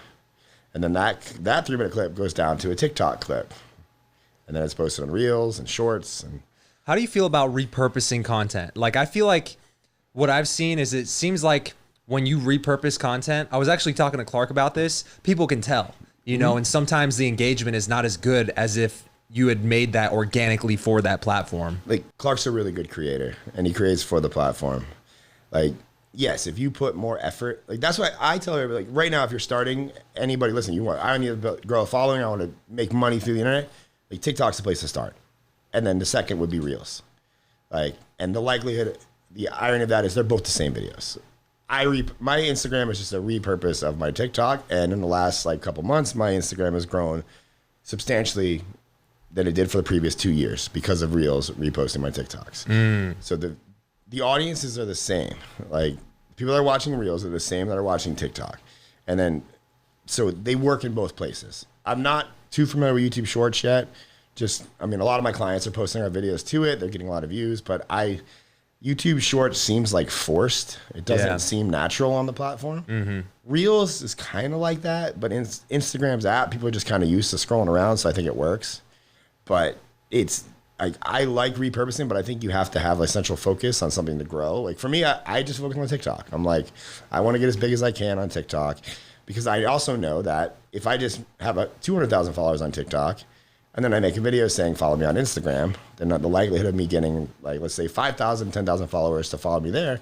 And then that 3-minute clip goes down to a TikTok clip. And then it's posted on Reels and Shorts. And how do you feel about repurposing content? Like, I feel like what I've seen is it seems like when you repurpose content, I was actually talking to Clark about this, people can tell, you know, and sometimes the engagement is not as good as if you had made that organically for that platform. Like, Clark's a really good creator, and he creates for the platform. Like, yes, if you put more effort, like that's why I tell everybody, like right now, if you're starting, anybody, listen, I need to grow a following, I want to make money through the internet, like TikTok's the place to start. And then the second would be Reels. Like, and the likelihood, the irony of that is they're both the same videos. My Instagram is just a repurpose of my TikTok, and in the last like couple months, my Instagram has grown substantially than it did for the previous 2 years because of Reels reposting my TikToks. So the audiences are the same. Like people that are watching Reels are the same that are watching TikTok. And then, so they work in both places. I'm not too familiar with YouTube Shorts yet. A lot of my clients are posting our videos to it. They're getting a lot of views, but YouTube Shorts seems like forced. It doesn't seem natural on the platform. Reels is kind of like that, but Instagram's app, people are just kind of used to scrolling around, so I think it works. But it's, I like repurposing, but I think you have to have a central focus on something to grow. Like for me, I just focus on TikTok. I'm like, I want to get as big as I can on TikTok because I also know that if I just have 200,000 followers on TikTok and then I make a video saying follow me on Instagram, then the likelihood of me getting like, let's say 5,000, 10,000 followers to follow me there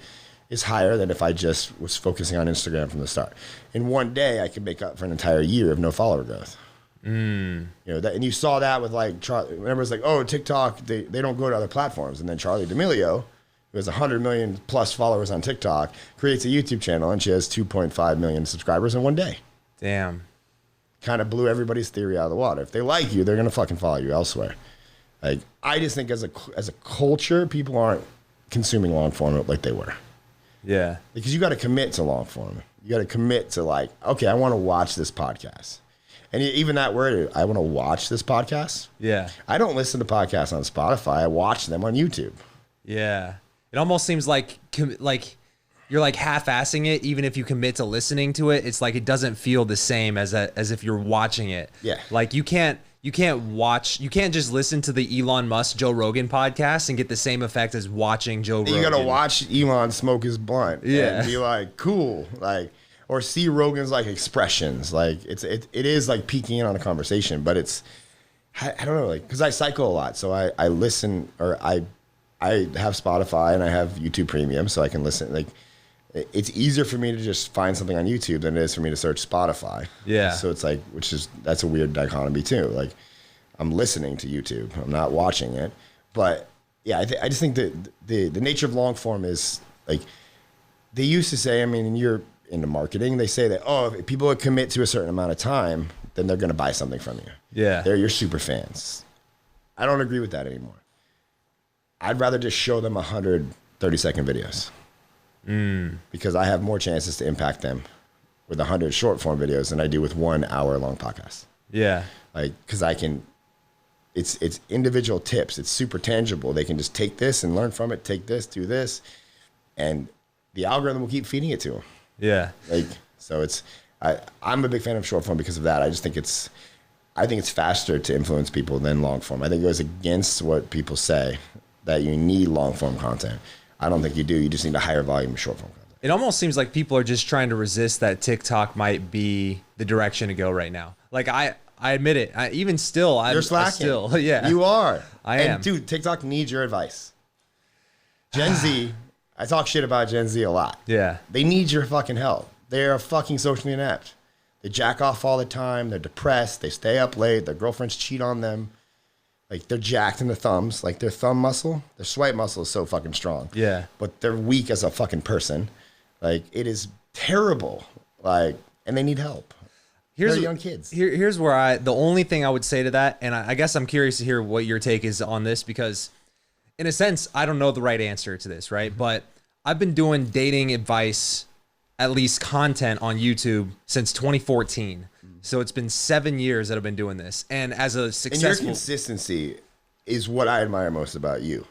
is higher than if I just was focusing on Instagram from the start. In one day, I could make up for an entire year of no follower growth. You know that, and you saw that with like remember it's like, oh, TikTok, they don't go to other platforms, and then Charli D'Amelio, who has 100 million plus followers on TikTok, creates a YouTube channel and she has 2.5 million subscribers in one day. Damn. Kind of blew everybody's theory out of the water. If they like you, they're gonna fucking follow you elsewhere. Like I just think as a culture, people aren't consuming long form like they were. Yeah. Because you got to commit to long form. You got to commit to like, okay, I want to watch this podcast. And even that word, I want to watch this podcast. Yeah. I don't listen to podcasts on Spotify. I watch them on YouTube. Yeah. It almost seems like you're like half-assing it, even if you commit to listening to it. It's like it doesn't feel the same as if you're watching it. Yeah. Like you can't just listen to the Elon Musk Joe Rogan podcast and get the same effect as watching Joe Rogan. You got to watch Elon smoke his blunt. Yeah. And be like, cool. Like, or see Rogan's like expressions. Like it is like peeking in on a conversation, but it's, I don't know, like, cause I cycle a lot. So I listen, or I have Spotify and I have YouTube Premium, so I can listen. Like it's easier for me to just find something on YouTube than it is for me to search Spotify. Yeah. So it's like, that's a weird dichotomy too. Like, I'm listening to YouTube. I'm not watching it. But yeah, I just think that the nature of long form is like, they used to say, I mean, you're into marketing, they say that, oh, if people commit to a certain amount of time, then they're going to buy something from you. Yeah. They're your super fans. I don't agree with that anymore. I'd rather just show them 100 30-second videos because I have more chances to impact them with 100 short form videos than I do with 1 hour long podcast. Yeah. Like, because I can, it's individual tips. It's super tangible. They can just take this and learn from it, take this, do this, and the algorithm will keep feeding it to them. Yeah. Like, so I'm a big fan of short form because of that. I think it's faster to influence people than long form. I think it goes against what people say that you need long form content. I don't think you do. You just need a higher volume of short form content. It almost seems like people are just trying to resist that TikTok might be the direction to go right now. Like I admit it. Even still, You're slacking. Yeah. You are. I am. And dude, TikTok needs your advice. Gen Z, I talk shit about Gen Z a lot. Yeah. They need your fucking help. They're fucking socially inept. They jack off all the time. They're depressed. They stay up late. Their girlfriends cheat on them. Like, they're jacked in the thumbs. Like, their thumb muscle, their swipe muscle is so fucking strong. Yeah. But they're weak as a fucking person. Like, it is terrible. Like, and they need help. They're young kids. Here's where the only thing I would say to that, and I guess I'm curious to hear what your take is on this, because in a sense, I don't know the right answer to this, right? But I've been doing dating advice, at least content on YouTube, since 2014. So it's been 7 years that I've been doing this. And as a successful... And your consistency is what I admire most about you.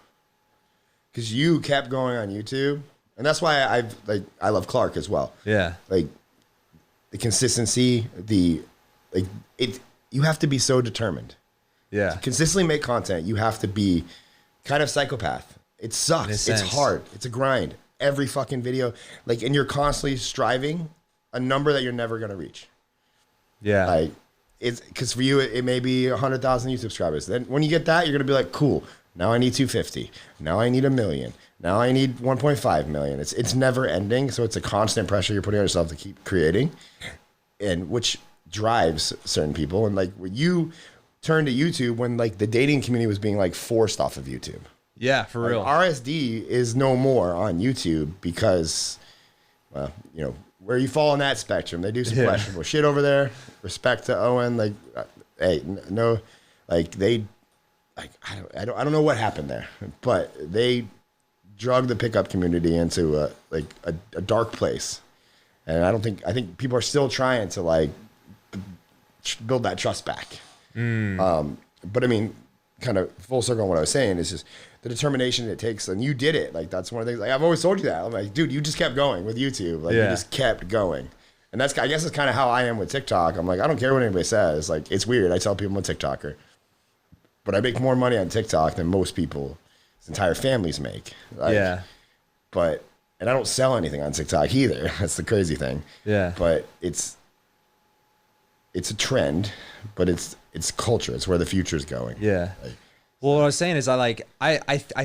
Because you kept going on YouTube. And that's why I love Clark as well. Yeah. Like, the consistency, you have to be so determined. Yeah. To consistently make content, you have to be kind of psychopath. It sucks. It's hard. It's a grind. Every fucking video. Like, and you're constantly striving a number that you're never going to reach. Yeah. Like, it's because for you, it may be 100,000 YouTube subscribers. Then when you get that, you're going to be like, cool. Now I need 250. Now I need 1 million. Now I need 1.5 million. It's never ending. So it's a constant pressure you're putting on yourself to keep creating, and which drives certain people. And like, when you turned to YouTube when like the dating community was being like forced off of YouTube. Yeah, for real. RSD is no more on YouTube because, well, you know, where you fall on that spectrum. They do some questionable shit over there. Respect to Owen. Like, hey, no, like they, like, I don't know what happened there, but they drug the pickup community into a dark place. And I think people are still trying to like build that trust back. But I mean, kind of full circle on what I was saying is just the determination it takes, and you did it. Like, that's one of the things. Like, I've always told you that. I'm like, dude, you just kept going with YouTube. Like, you just kept going, and I guess it's kind of how I am with TikTok. I'm like, I don't care what anybody says. Like, it's weird. I tell people I'm a TikToker, but I make more money on TikTok than most people's entire families make. Like, and I don't sell anything on TikTok either. That's the crazy thing. Yeah. But it's a trend, but it's culture. It's where the future is going. Yeah. Like, well, what I was saying is I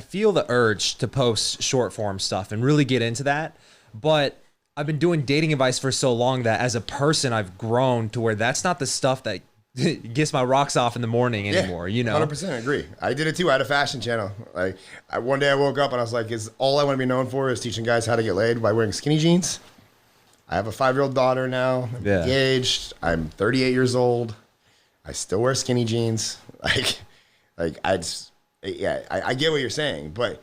feel the urge to post short form stuff and really get into that. But I've been doing dating advice for so long that as a person, I've grown to where that's not the stuff that gets my rocks off in the morning anymore. You know, 100% agree. I did it too. I had a fashion channel. Like, one day I woke up and I was like, "Is all I want to be known for is teaching guys how to get laid by wearing skinny jeans?" I have a 5-year-old daughter now. I'm engaged. I'm 38 years old. I still wear skinny jeans. I get what you're saying, but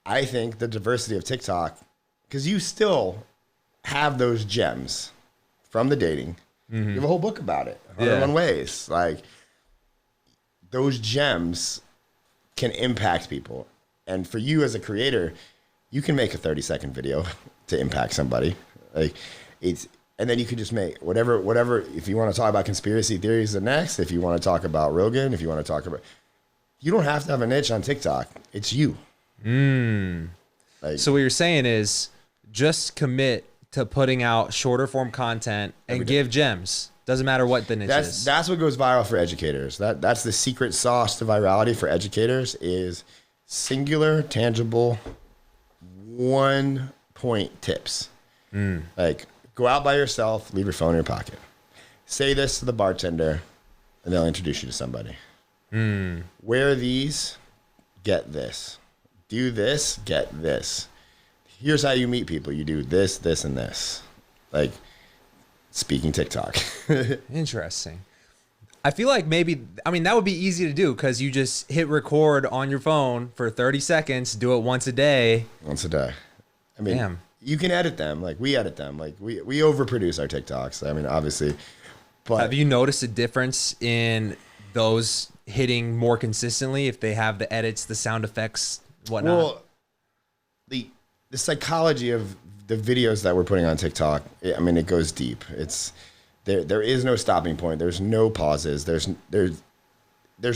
I think the diversity of TikTok, because you still have those gems from the dating. You have a whole book about it. 101 ways. Like, those gems can impact people. And for you as a creator, you can make a 30-second video to impact somebody. Like, and then you could just make whatever. If you want to talk about conspiracy theories, the next. If you want to talk about Rogan, if you want to talk about, you don't have to have a niche on TikTok. It's you. So what you're saying is just commit to putting out shorter form content and give gems. Doesn't matter what the niche is. That's what goes viral for educators. That's the secret sauce to virality for educators is singular, tangible, 1-point tips. Like, go out by yourself, leave your phone in your pocket. Say this to the bartender, and they'll introduce you to somebody. Wear these, get this. Do this, get this. Here's how you meet people. You do this, this, and this. Like, speaking TikTok. Interesting. I feel like maybe, I mean, that would be easy to do because you just hit record on your phone for 30 seconds, do it once a day. Once a day. I mean, Damn. you can edit them. Like, we edit them. Like, we overproduce our TikToks. I mean, obviously. But Have you noticed a difference in those hitting more consistently if they have the edits, the sound effects, whatnot? Well, the psychology of the videos that we're putting on TikTok, I mean, it goes deep. It's there is no stopping point. There's no pauses. There's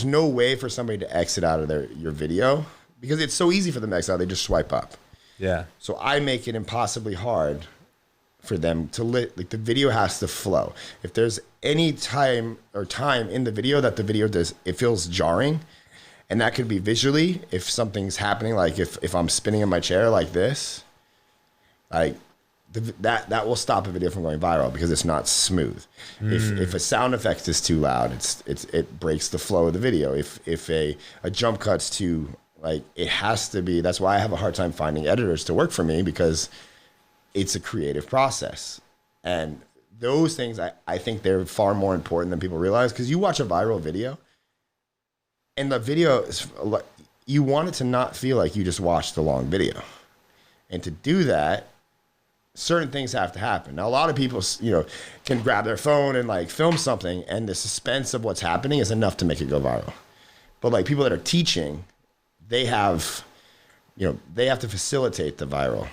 no way for somebody to exit out of your video because it's so easy for them to exit out. They just swipe up. Yeah. So I make it impossibly hard for them to like the video has to flow. If there's any time in the video that the video does, it feels jarring. And that could be visually if something's happening, like if I'm spinning in my chair like this, like that will stop a video from going viral because it's not smooth. If a sound effect is too loud, it breaks the flow of the video. If a jump cut's too, like, it has to be. That's why I have a hard time finding editors to work for me because it's a creative process. And those things, I think they're far more important than people realize because you watch a viral video and the video, you want it to not feel like you just watched a long video. And to do that, certain things have to happen. Now, a lot of people, can grab their phone and like film something and the suspense of what's happening is enough to make it go viral. But like people that are teaching, they have to facilitate the viral,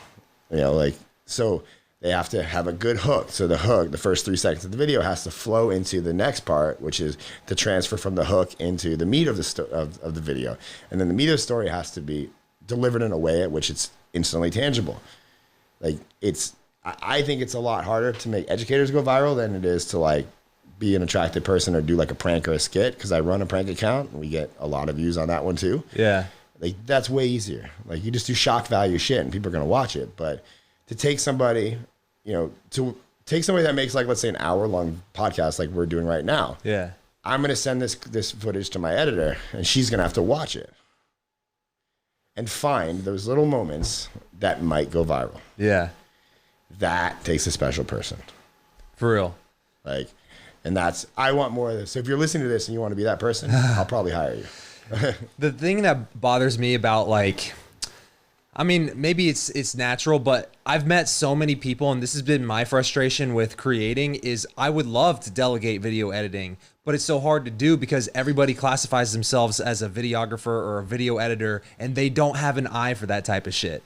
so they have to have a good hook. So the first 3 seconds of the video has to flow into the next part, which is the transfer from the hook into the meat of the video. And then the meat of the story has to be delivered in a way at which it's instantly tangible. Like I think it's a lot harder to make educators go viral than it is to like be an attractive person or do like a prank or a skit. Cause I run a prank account and we get a lot of views on that one too. Yeah. Like that's way easier. Like you just do shock value shit and people are going to watch it. But to take somebody, that makes like, let's say an hour long podcast like we're doing right now. Yeah. I'm going to send this footage to my editor and she's going to have to watch it and find those little moments that might go viral. Yeah. That takes a special person. For real. I want more of this. So if you're listening to this and you want to be that person, I'll probably hire you. The thing that bothers me about maybe it's natural, but I've met so many people, and this has been my frustration with creating, is I would love to delegate video editing, but it's so hard to do because everybody classifies themselves as a videographer or a video editor, and they don't have an eye for that type of shit,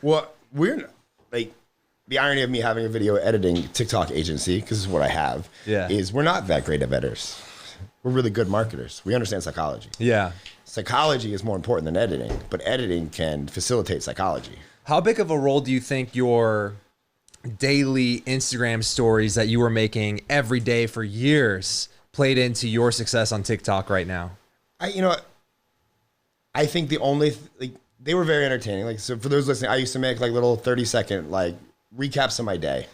Well, we're like, the irony of me having a video editing TikTok agency, because this is what I have, is we're not that great of editors. We're really good marketers. We understand psychology. Yeah. Psychology is more important than editing, but editing can facilitate psychology. How big of a role do you think your daily Instagram stories that you were making every day for years played into your success on TikTok right now? I think they were very entertaining. So for those listening, I used to make little 30-second recaps of my day,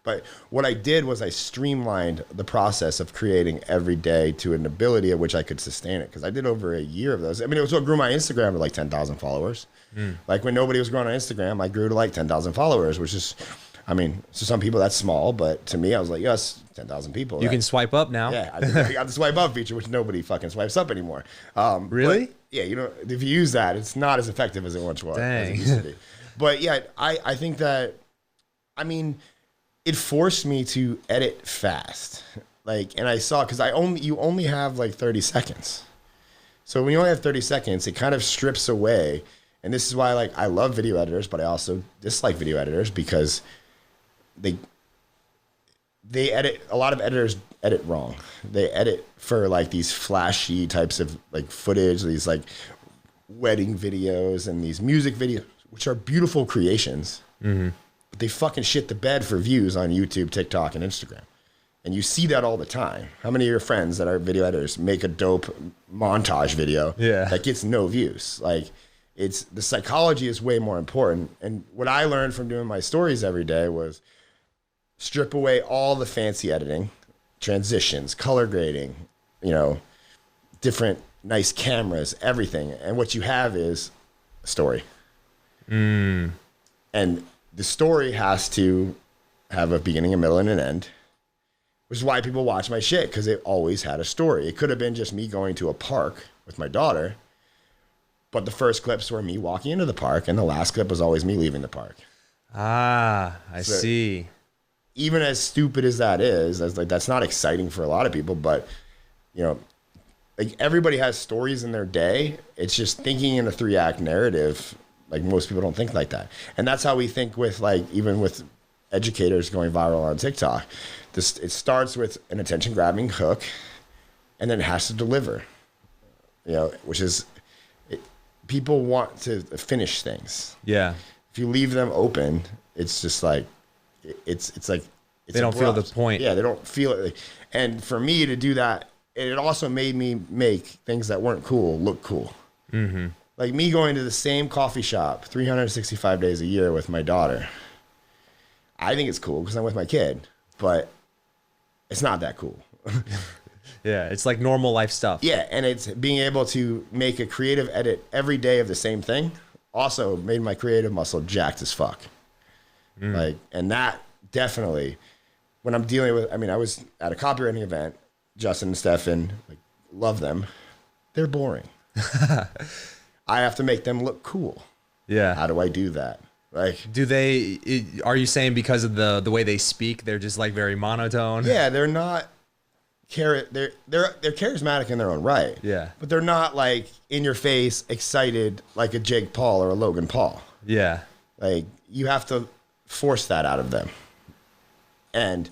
but what I did was I streamlined the process of creating every day to an ability at which I could sustain it. Because I did over a year of those. I mean, it was what grew my Instagram to 10,000 followers. When nobody was growing on Instagram, I grew to 10,000 followers, which is, to some people that's small, but to me, I was like, yes, 10,000 people. You can swipe up now. Yeah, I got the swipe up feature, which nobody fucking swipes up anymore. Really? But, yeah, if you use that, it's not as effective as it once was. Dang. As it used to be. But yeah, I think that, it forced me to edit fast. And I saw, because you only have 30 seconds. So when you only have 30 seconds, it kind of strips away. And this is why I love video editors, but I also dislike video editors because they edit, a lot of editors edit wrong. They edit for these flashy types of footage, these wedding videos and these music videos, which are beautiful creations. Mm-hmm. But they fucking shit the bed for views on YouTube, TikTok, and Instagram. And you see that all the time. How many of your friends that are video editors make a dope montage video that gets no views? It's the psychology is way more important. And what I learned from doing my stories every day was strip away all the fancy editing, transitions, color grading, different nice cameras, everything. And what you have is a story. And the story has to have a beginning, a middle, and an end, which is why people watch my shit, because it always had a story. It could have been just me going to a park with my daughter, but the first clips were me walking into the park, and the last clip was always me leaving the park. Ah, I see. Even as stupid as that is, that's not exciting for a lot of people, but you know, like everybody has stories in their day. It's just thinking in a 3-act narrative. Like most people don't think like that. And that's how we think with like, even with educators going viral on TikTok. It starts with an attention grabbing hook and then it has to deliver, you know, which is people want to finish things. Yeah. If you leave them open, it's just like, it's like, it's they don't abrupt. feel the point. Yeah. They don't feel it. And for me to do that, it also made me make things that weren't cool look cool. Mm-hmm. Like me going to the same coffee shop 365 days a year with my daughter. I think it's cool because I'm with my kid, but it's not that cool. Yeah, it's like normal life stuff. Yeah, and it's being able to make a creative edit every day of the same thing also made my creative muscle jacked as fuck. Like, and that definitely, when I'm dealing with, I mean, I was at a copywriting event, Justin and Stefan, like, love them. They're boring. I have to make them look cool. Yeah. How do I do that? Like, are you saying because of the way they speak, they're just like very monotone? yeah, they're not they're charismatic in their own right. Yeah. But they're not like in your face, excited like a Jake Paul or a Logan Paul. Yeah. Like you have to force that out of them. And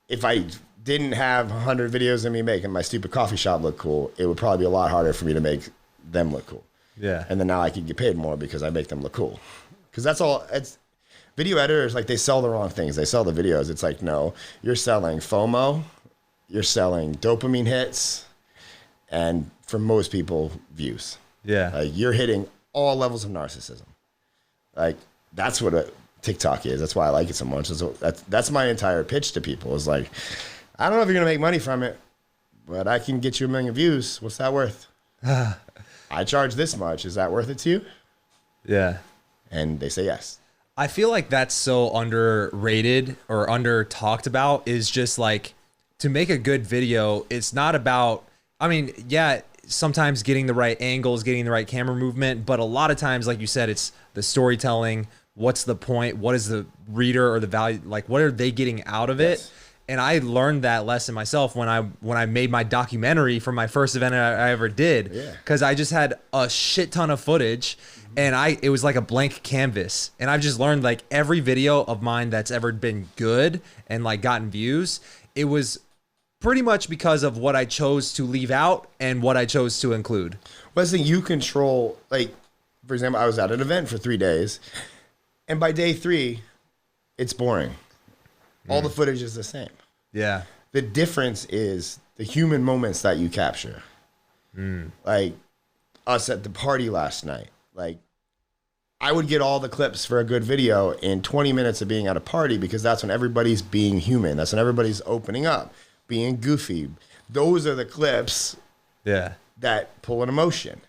if I didn't have 100 videos of me making my stupid coffee shop look cool, it would probably be a lot harder for me to make them look cool. Yeah. And then now I can get paid more because I make them look cool. Because that's all. It's video editors, like they sell the wrong things. They sell the videos. It's like, no, you're selling FOMO, you're selling dopamine hits, and for most people, views. Yeah. Like you're hitting all levels of narcissism. Like that's what a TikTok is. That's why I like it so much. So that's my entire pitch to people is like, I don't know if you're gonna make money from it, but I can get you 1 million views. What's that worth? I charge this much. Is that worth it to you? Yeah. And they say yes. I feel like that's so underrated or under talked about is just like to make a good video. It's not about, I mean, yeah, sometimes getting the right angles, getting the right camera movement, but a lot of times, like you said, it's the storytelling. What's the point? What is the reader or the value? Like, what are they getting out of it? Yes. And I learned that lesson myself when I made my documentary for my first event I ever did. Yeah. Because I just had a shit ton of footage, and it was like a blank canvas. And I've just learned like every video of mine that's ever been good and like gotten views, it was pretty much because of what I chose to leave out and what I chose to include. Well, that's the thing, you control. Like, for example, I was at an event for 3 days, and by day 3, it's boring. All the footage is the same. Yeah. The difference is the human moments that you capture. Like us at the party last night. Like I would get all the clips for a good video in 20 minutes of being at a party because that's when everybody's being human. That's when everybody's opening up, being goofy. Those are the clips that pull an emotion.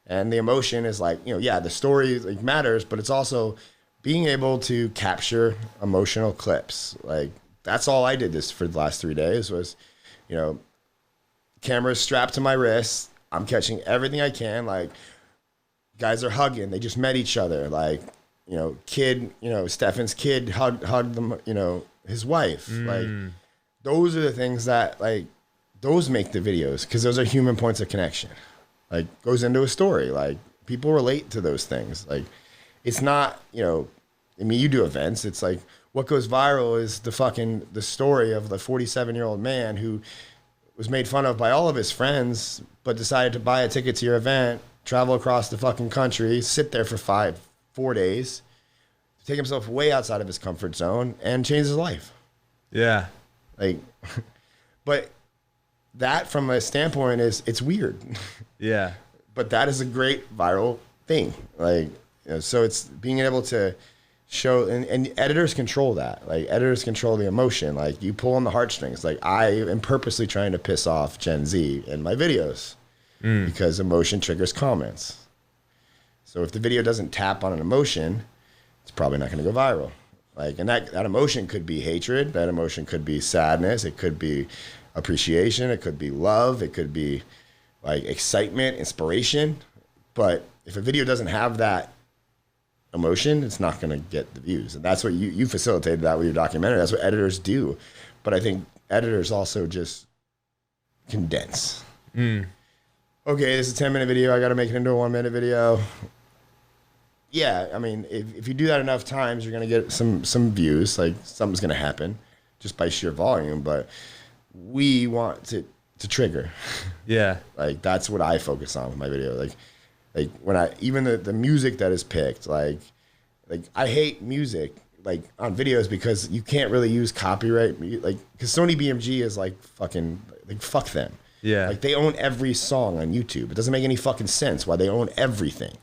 And the emotion is like, you know, yeah, the story like matters, but it's also being able to capture emotional clips. Like that's all I did this for the last 3 days was, you know, cameras strapped to my wrist. I'm catching everything I can. Like guys are hugging. They just met each other. Like, you know, Stefan's kid hugged them, you know, his wife. Like those are the things that like, those make the videos because those are human points of connection. Like goes into a story. Like people relate to those things. Like it's not, you know, I mean, you do events. It's like what goes viral is the story of the 47-year-old man who was made fun of by all of his friends, but decided to buy a ticket to your event, travel across the fucking country, sit there for 4 days, take himself way outside of his comfort zone and change his life. Yeah. Like, but that from a standpoint is it's weird. Yeah. But that is a great viral thing. Like, you know, so it's being able to show, and editors control that. Like editors control the emotion. Like you pull on the heartstrings. Like I am purposely trying to piss off Gen Z in my videos because emotion triggers comments. So if the video doesn't tap on an emotion, it's probably not going to go viral. Like, and that emotion could be hatred. That emotion could be sadness. It could be appreciation. It could be love. It could be like excitement, inspiration. But if a video doesn't have that emotion, it's not going to get the views. And that's what you facilitated that with your documentary. That's what editors do. But I think editors also just condense. Okay, this is a 10-minute video. I got to make it into a 1-minute video. Yeah, I mean, if you do that enough times, you're going to get some views. Like something's going to happen just by sheer volume. But we want to trigger. Yeah. Like that's what I focus on with my video. Like when even the music that is picked, like I hate music like on videos because you can't really use copyright. Like because Sony BMG is like fucking like fuck them. Yeah. Like they own every song on YouTube. It doesn't make any fucking sense why they own everything.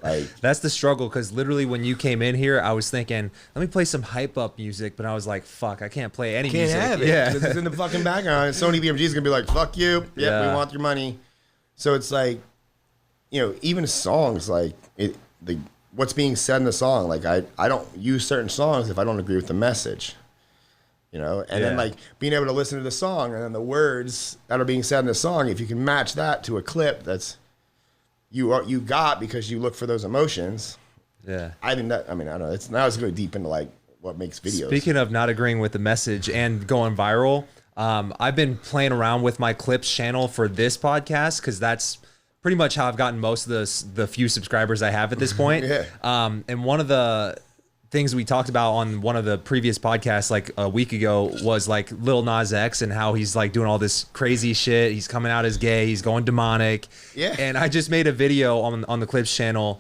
Like that's the struggle, because literally when you came in here, I was thinking, let me play some hype up music, but I was like, fuck, I can't play any music. Can't have it. Yeah. Because it's in the fucking background. And Sony BMG is gonna be like, fuck you. Yep, Yeah. we want your money. So it's like, you know, even songs like what's being said in the song. Like I don't use certain songs if I don't agree with the message. You know, and then like being able to listen to the song and then the words that are being said in the song, if you can match that to a clip that's you got because you look for those emotions. Yeah. I think that, I mean, I don't know. It's now it's going deep into like what makes videos. Speaking of not agreeing with the message and going viral, I've been playing around with my clips channel for this podcast because that's pretty much how I've gotten most of the few subscribers I have at this point. Yeah. And one of the things we talked about on one of the previous podcasts like a week ago was like Lil Nas X and how he's like doing all this crazy shit. He's coming out as gay. He's going demonic. Yeah. And I just made a video on the Clips channel.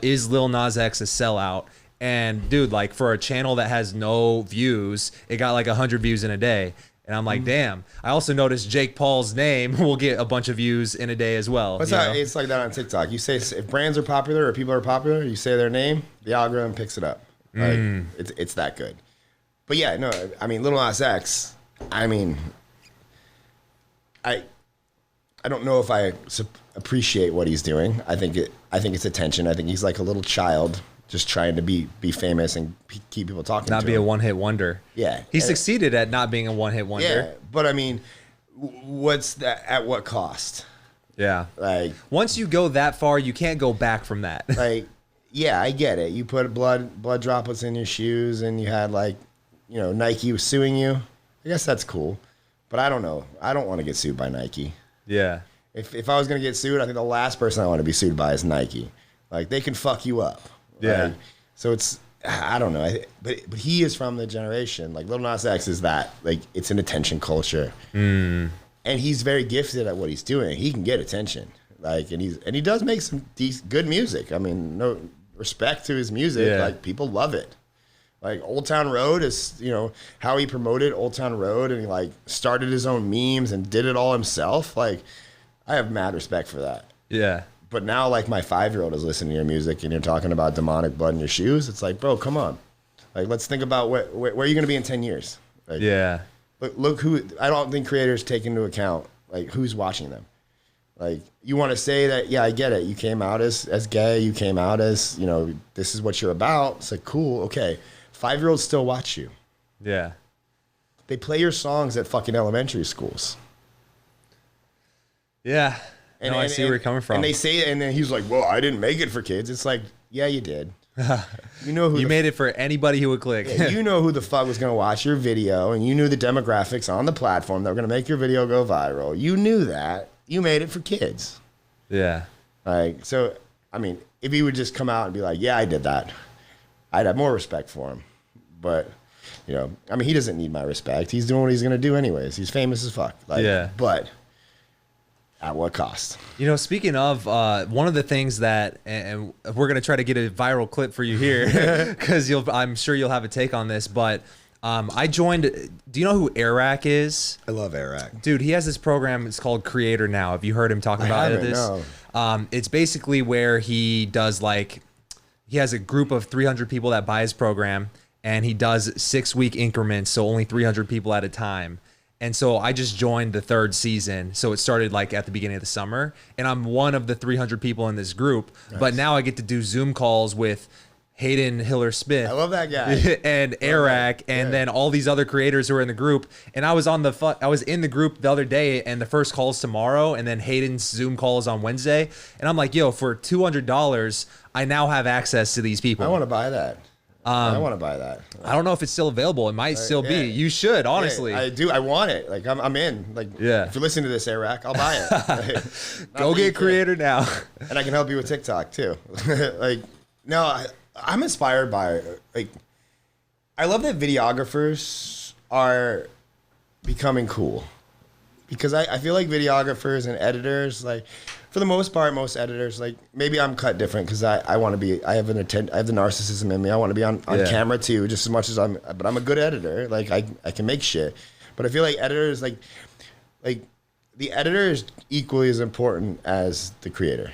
Is Lil Nas X a sellout? And dude, like for a channel that has no views, it got like 100 views in a day. And I'm like, damn. I also noticed Jake Paul's name will get a bunch of views in a day as well. It's like that on TikTok. You say if brands are popular or people are popular, you say their name, the algorithm picks it up. Like it's that good. But yeah, no, I mean Lil Nas X, I mean I don't know if I appreciate what he's doing. I think it's attention. I think he's like a little child just trying to be famous and keep people talking to him. Not be a one-hit wonder. Yeah. He succeeded at not being a one-hit wonder. Yeah, but I mean what's that at what cost? Yeah. Like once you go that far, you can't go back from that. like yeah, I get it. You put blood droplets in your shoes and you had like, you know, Nike was suing you. I guess that's cool. But I don't know. I don't want to get sued by Nike. Yeah. If I was going to get sued, I think the last person I want to be sued by is Nike. Like they can fuck you up. Yeah. Like, so it's, I don't know. But he is from the generation. Like Lil Nas X is that. Like it's an attention culture. And he's very gifted at what he's doing. He can get attention. Like, and he does make some good music. I mean, no respect to his music. Yeah. Like people love it. Like Old Town Road is, you know, how he promoted Old Town Road and he like started his own memes and did it all himself. Like I have mad respect for that. Yeah. But now like my 5-year-old is listening to your music and you're talking about demonic blood in your shoes. It's like, bro, come on. Like, let's think about where are you going to be in 10 years? Like, Yeah. Look who, I don't think creators take into account like who's watching them. Like you want to say that, yeah, I get it. You came out as gay. You came out as, you know, this is what you're about. It's like, cool. Okay. 5-year-olds still watch you. Yeah. They play your songs at fucking elementary schools. Yeah. No, I see where you're coming from. And they say it, and then he's like, well, I didn't make it for kids. It's like, yeah, you did. You know who you made it for anybody who would click. Yeah, you know who the fuck was going to watch your video, and you knew the demographics on the platform that were going to make your video go viral. You knew that. You made it for kids. Yeah. Like, so, I mean, if he would just come out and be like, yeah, I did that, I'd have more respect for him. But, you know, I mean, he doesn't need my respect. He's doing what he's going to do anyways. He's famous as fuck. Like, yeah. But at what cost? You know, speaking of, one of the things that, and we're going to try to get a viral clip for you here because I'm sure you'll have a take on this, but I joined, do you know who Arac is? I love Arac. Dude, he has this program. It's called Creator Now. Have you heard him talking about haven't, this? no. It's basically where he does like he has a group of 300 people that buy his program, and he does 6-week increments, so only 300 people at a time. And so I just joined the 3rd season. So it started like at the beginning of the summer, and I'm one of the 300 people in this group. Nice. But now I get to do Zoom calls with Hayden Hiller-Smith. I love that guy. And Eric, and then all these other creators who are in the group. And I was in the group the other day, and the first call's tomorrow, and then Hayden's Zoom call is on Wednesday. And I'm like, yo, for $200, I now have access to these people. I want to buy that. I want to buy that. I don't know if it's still available. It might still be. You should, honestly. Yeah, I do. I want it. Like I'm in. Like if you're listening to this, Eric, I'll buy it. Like, go get creator now. And I can help you with TikTok too. I'm inspired by like I love that videographers are becoming cool, because I feel like videographers and editors, like for the most part, most editors, like maybe I'm cut different because I want to be, I have the narcissism in me. I want to be on camera too, just as much as but I'm a good editor. Like I can make shit, but I feel like editors, like the editor is equally as important as the creator.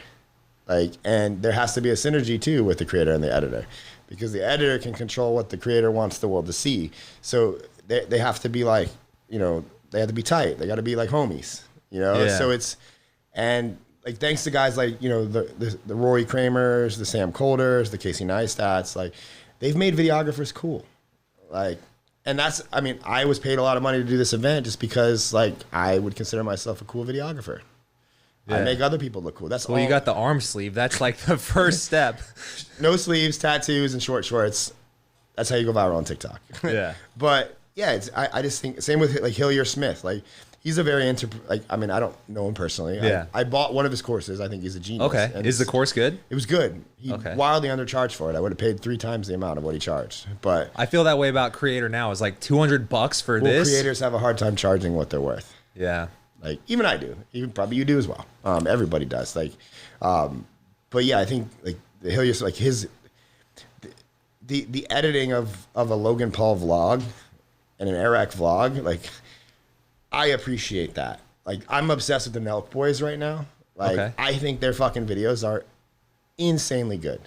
Like, and there has to be a synergy too with the creator and the editor, because the editor can control what the creator wants the world to see. So they have to be like, they have to be tight. They got to be like homies, So it's, and like, thanks to guys like, the Rory Kramers, the Sam Colders, the Casey Neistats, like they've made videographers cool. Like, and I was paid a lot of money to do this event just because like I would consider myself a cool videographer. Yeah. I make other people look cool. That's all. You got the arm sleeve. That's like the first step. No sleeves, tattoos, and short shorts. That's how you go viral on TikTok. Yeah. But yeah, I just think same with like Hillier Smith. Like he's a very I don't know him personally. Yeah. I bought one of his courses. I think he's a genius. Okay. Is the course good? It was good. He wildly undercharged for it. I would have paid 3 times the amount of what he charged. But I feel that way about creator now. It's like $200 for this. Creators have a hard time charging what they're worth. Yeah. Like even I do, even probably you do as well. Everybody does. Like, but yeah, I think like the Hillier, like the editing of a Logan Paul vlog and an Eric vlog, like I appreciate that. Like I'm obsessed with the Nelk Boys right now. Like I think their fucking videos are insanely good.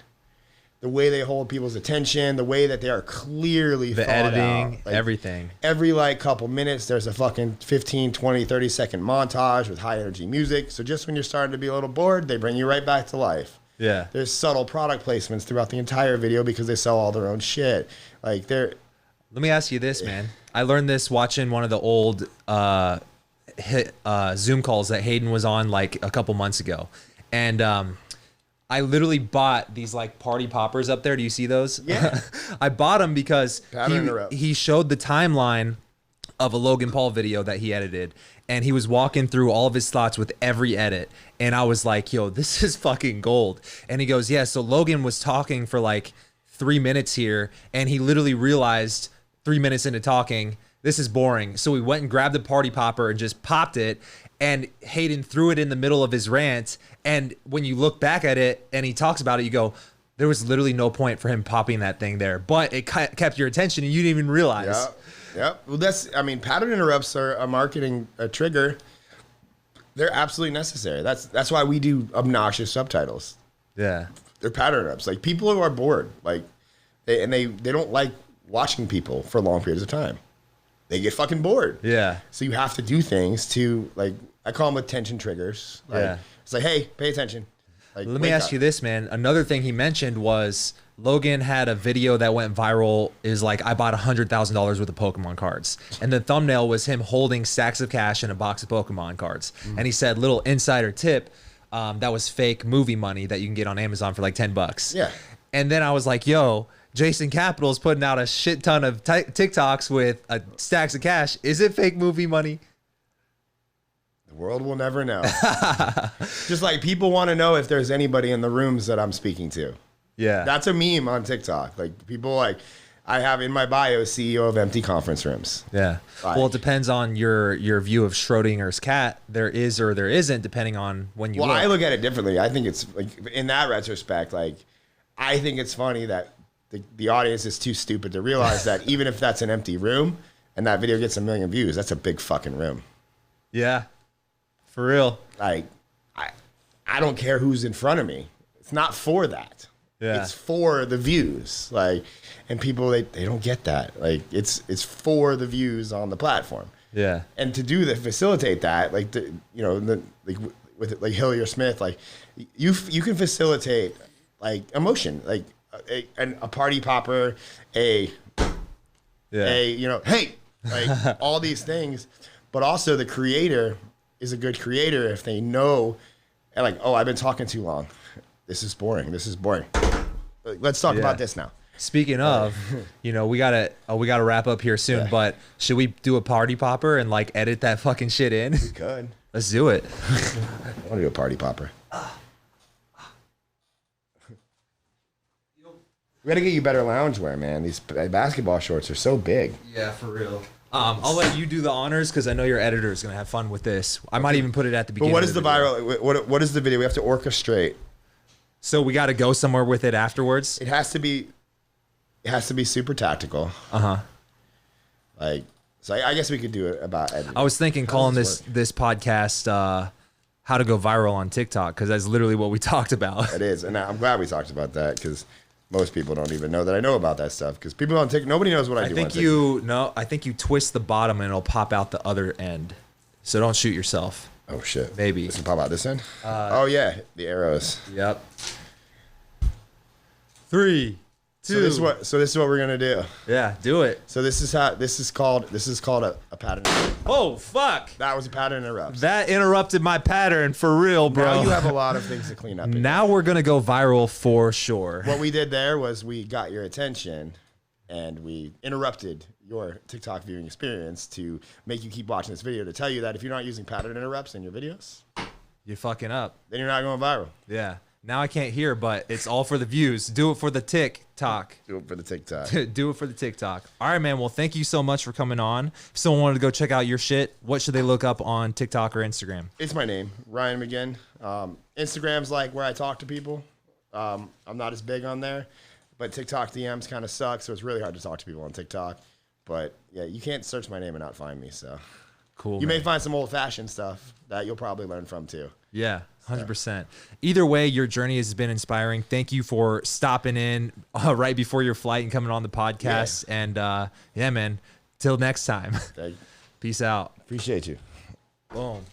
The way they hold people's attention, the way that they are clearly the thought editing, out. Like, everything. Every like couple minutes, there's a fucking 15, 20, 30 second montage with high energy music. So just when you're starting to be a little bored, they bring you right back to life. Yeah. There's subtle product placements throughout the entire video because they sell all their own shit. Like they're. Let me ask you this, man. I learned this watching one of the old Zoom calls that Hayden was on like a couple months ago. And, I literally bought these like party poppers up there. Do you see those? Yeah. I bought them because he showed the timeline of a Logan Paul video that he edited, and he was walking through all of his thoughts with every edit. And I was like, yo, this is fucking gold. And he goes, yeah, so Logan was talking for like 3 minutes here, and he literally realized 3 minutes into talking, this is boring. So we went and grabbed the party popper and just popped it. And Hayden threw it in the middle of his rant. And when you look back at it and he talks about it, you go, there was literally no point for him popping that thing there. But it kept your attention and you didn't even realize. Yeah. Well, pattern interrupts are a marketing trigger. They're absolutely necessary. That's why we do obnoxious subtitles. Yeah. They're pattern interrupts. Like people who are bored, like they don't like watching people for long periods of time. They get fucking bored. Yeah. So you have to do things to like, I call them attention triggers. Like, it's like, hey, pay attention. Like, let me ask you this, man. Another thing he mentioned was Logan had a video that went viral. Is like, I bought $100,000 worth of Pokemon cards, and the thumbnail was him holding stacks of cash and a box of Pokemon cards. And he said, little insider tip, that was fake movie money that you can get on Amazon for like $10. Yeah. And then I was like, yo, Jason Capital's putting out a shit ton of TikToks with stacks of cash. Is it fake movie money? The world will never know. Just like people want to know if there's anybody in the rooms that I'm speaking to. Yeah. That's a meme on TikTok. Like people like, I have in my bio CEO of empty conference rooms. Yeah. Like, well, it depends on your view of Schrodinger's cat. There is or there isn't, depending on when you look. I look at it differently. I think it's like in that retrospect, like I think it's funny that the audience is too stupid to realize that even if that's an empty room and that video gets 1 million views, that's a big fucking room. Yeah. For real. Like, I don't care who's in front of me. It's not for that. Yeah. It's for the views. Like, and people, they don't get that. Like, it's for the views on the platform. Yeah. And to do that, facilitate that, like, like with like Hillier Smith, like you can facilitate like emotion, like a party popper, hey, like all these things, but also the creator is a good creator if they know, and like, oh, I've been talking too long. This is boring. Like, let's talk about this now. Speaking of, we gotta wrap up here soon. But should we do a party popper and like edit that fucking shit in? We could. Let's do it. I want to do a party popper. We gotta get you better loungewear, man. These basketball shorts are so big. Yeah, for real. I'll let you do the honors because I know your editor is gonna have fun with this. I might even put it at the beginning. But what is the viral? What is the video? We have to orchestrate. So we got to go somewhere with it afterwards. It has to be super tactical. Like, so I guess we could do it about editing. I was thinking calling this podcast "How to Go Viral on TikTok" because that's literally what we talked about. It is, and I'm glad we talked about that because most people don't even know that I know about that stuff because people on TikTok, nobody knows what I do. I think you twist the bottom and it'll pop out the other end. So don't shoot yourself. Oh shit! Maybe this will pop out this end. Oh yeah, the arrows. Yep. 3, 2. So this is what we're gonna do. Yeah, do it. So this is called a pattern. Oh fuck! That was a pattern interrupt. That interrupted my pattern for real, bro. Now you have a lot of things to clean up. Now we're gonna go viral for sure. What we did there was we got your attention, and we interrupted your TikTok viewing experience to make you keep watching this video to tell you that if you're not using pattern interrupts in your videos, you're fucking up. Then you're not going viral. Yeah. Now I can't hear, but it's all for the views. Do it for the TikTok. Do it for the TikTok. Do it for the TikTok. All right, man. Well, thank you so much for coming on. If someone wanted to go check out your shit, what should they look up on TikTok or Instagram? It's my name, Ryan Magin. Instagram's like where I talk to people. I'm not as big on there, but TikTok DMs kind of suck, so it's really hard to talk to people on TikTok. But yeah, you can't search my name and not find me. So cool. You may find some old-fashioned stuff that you'll probably learn from too. Yeah, 100%. Either way, your journey has been inspiring. Thank you for stopping in right before your flight and coming on the podcast. Yeah. And yeah, man, till next time. Peace out. Appreciate you. Boom.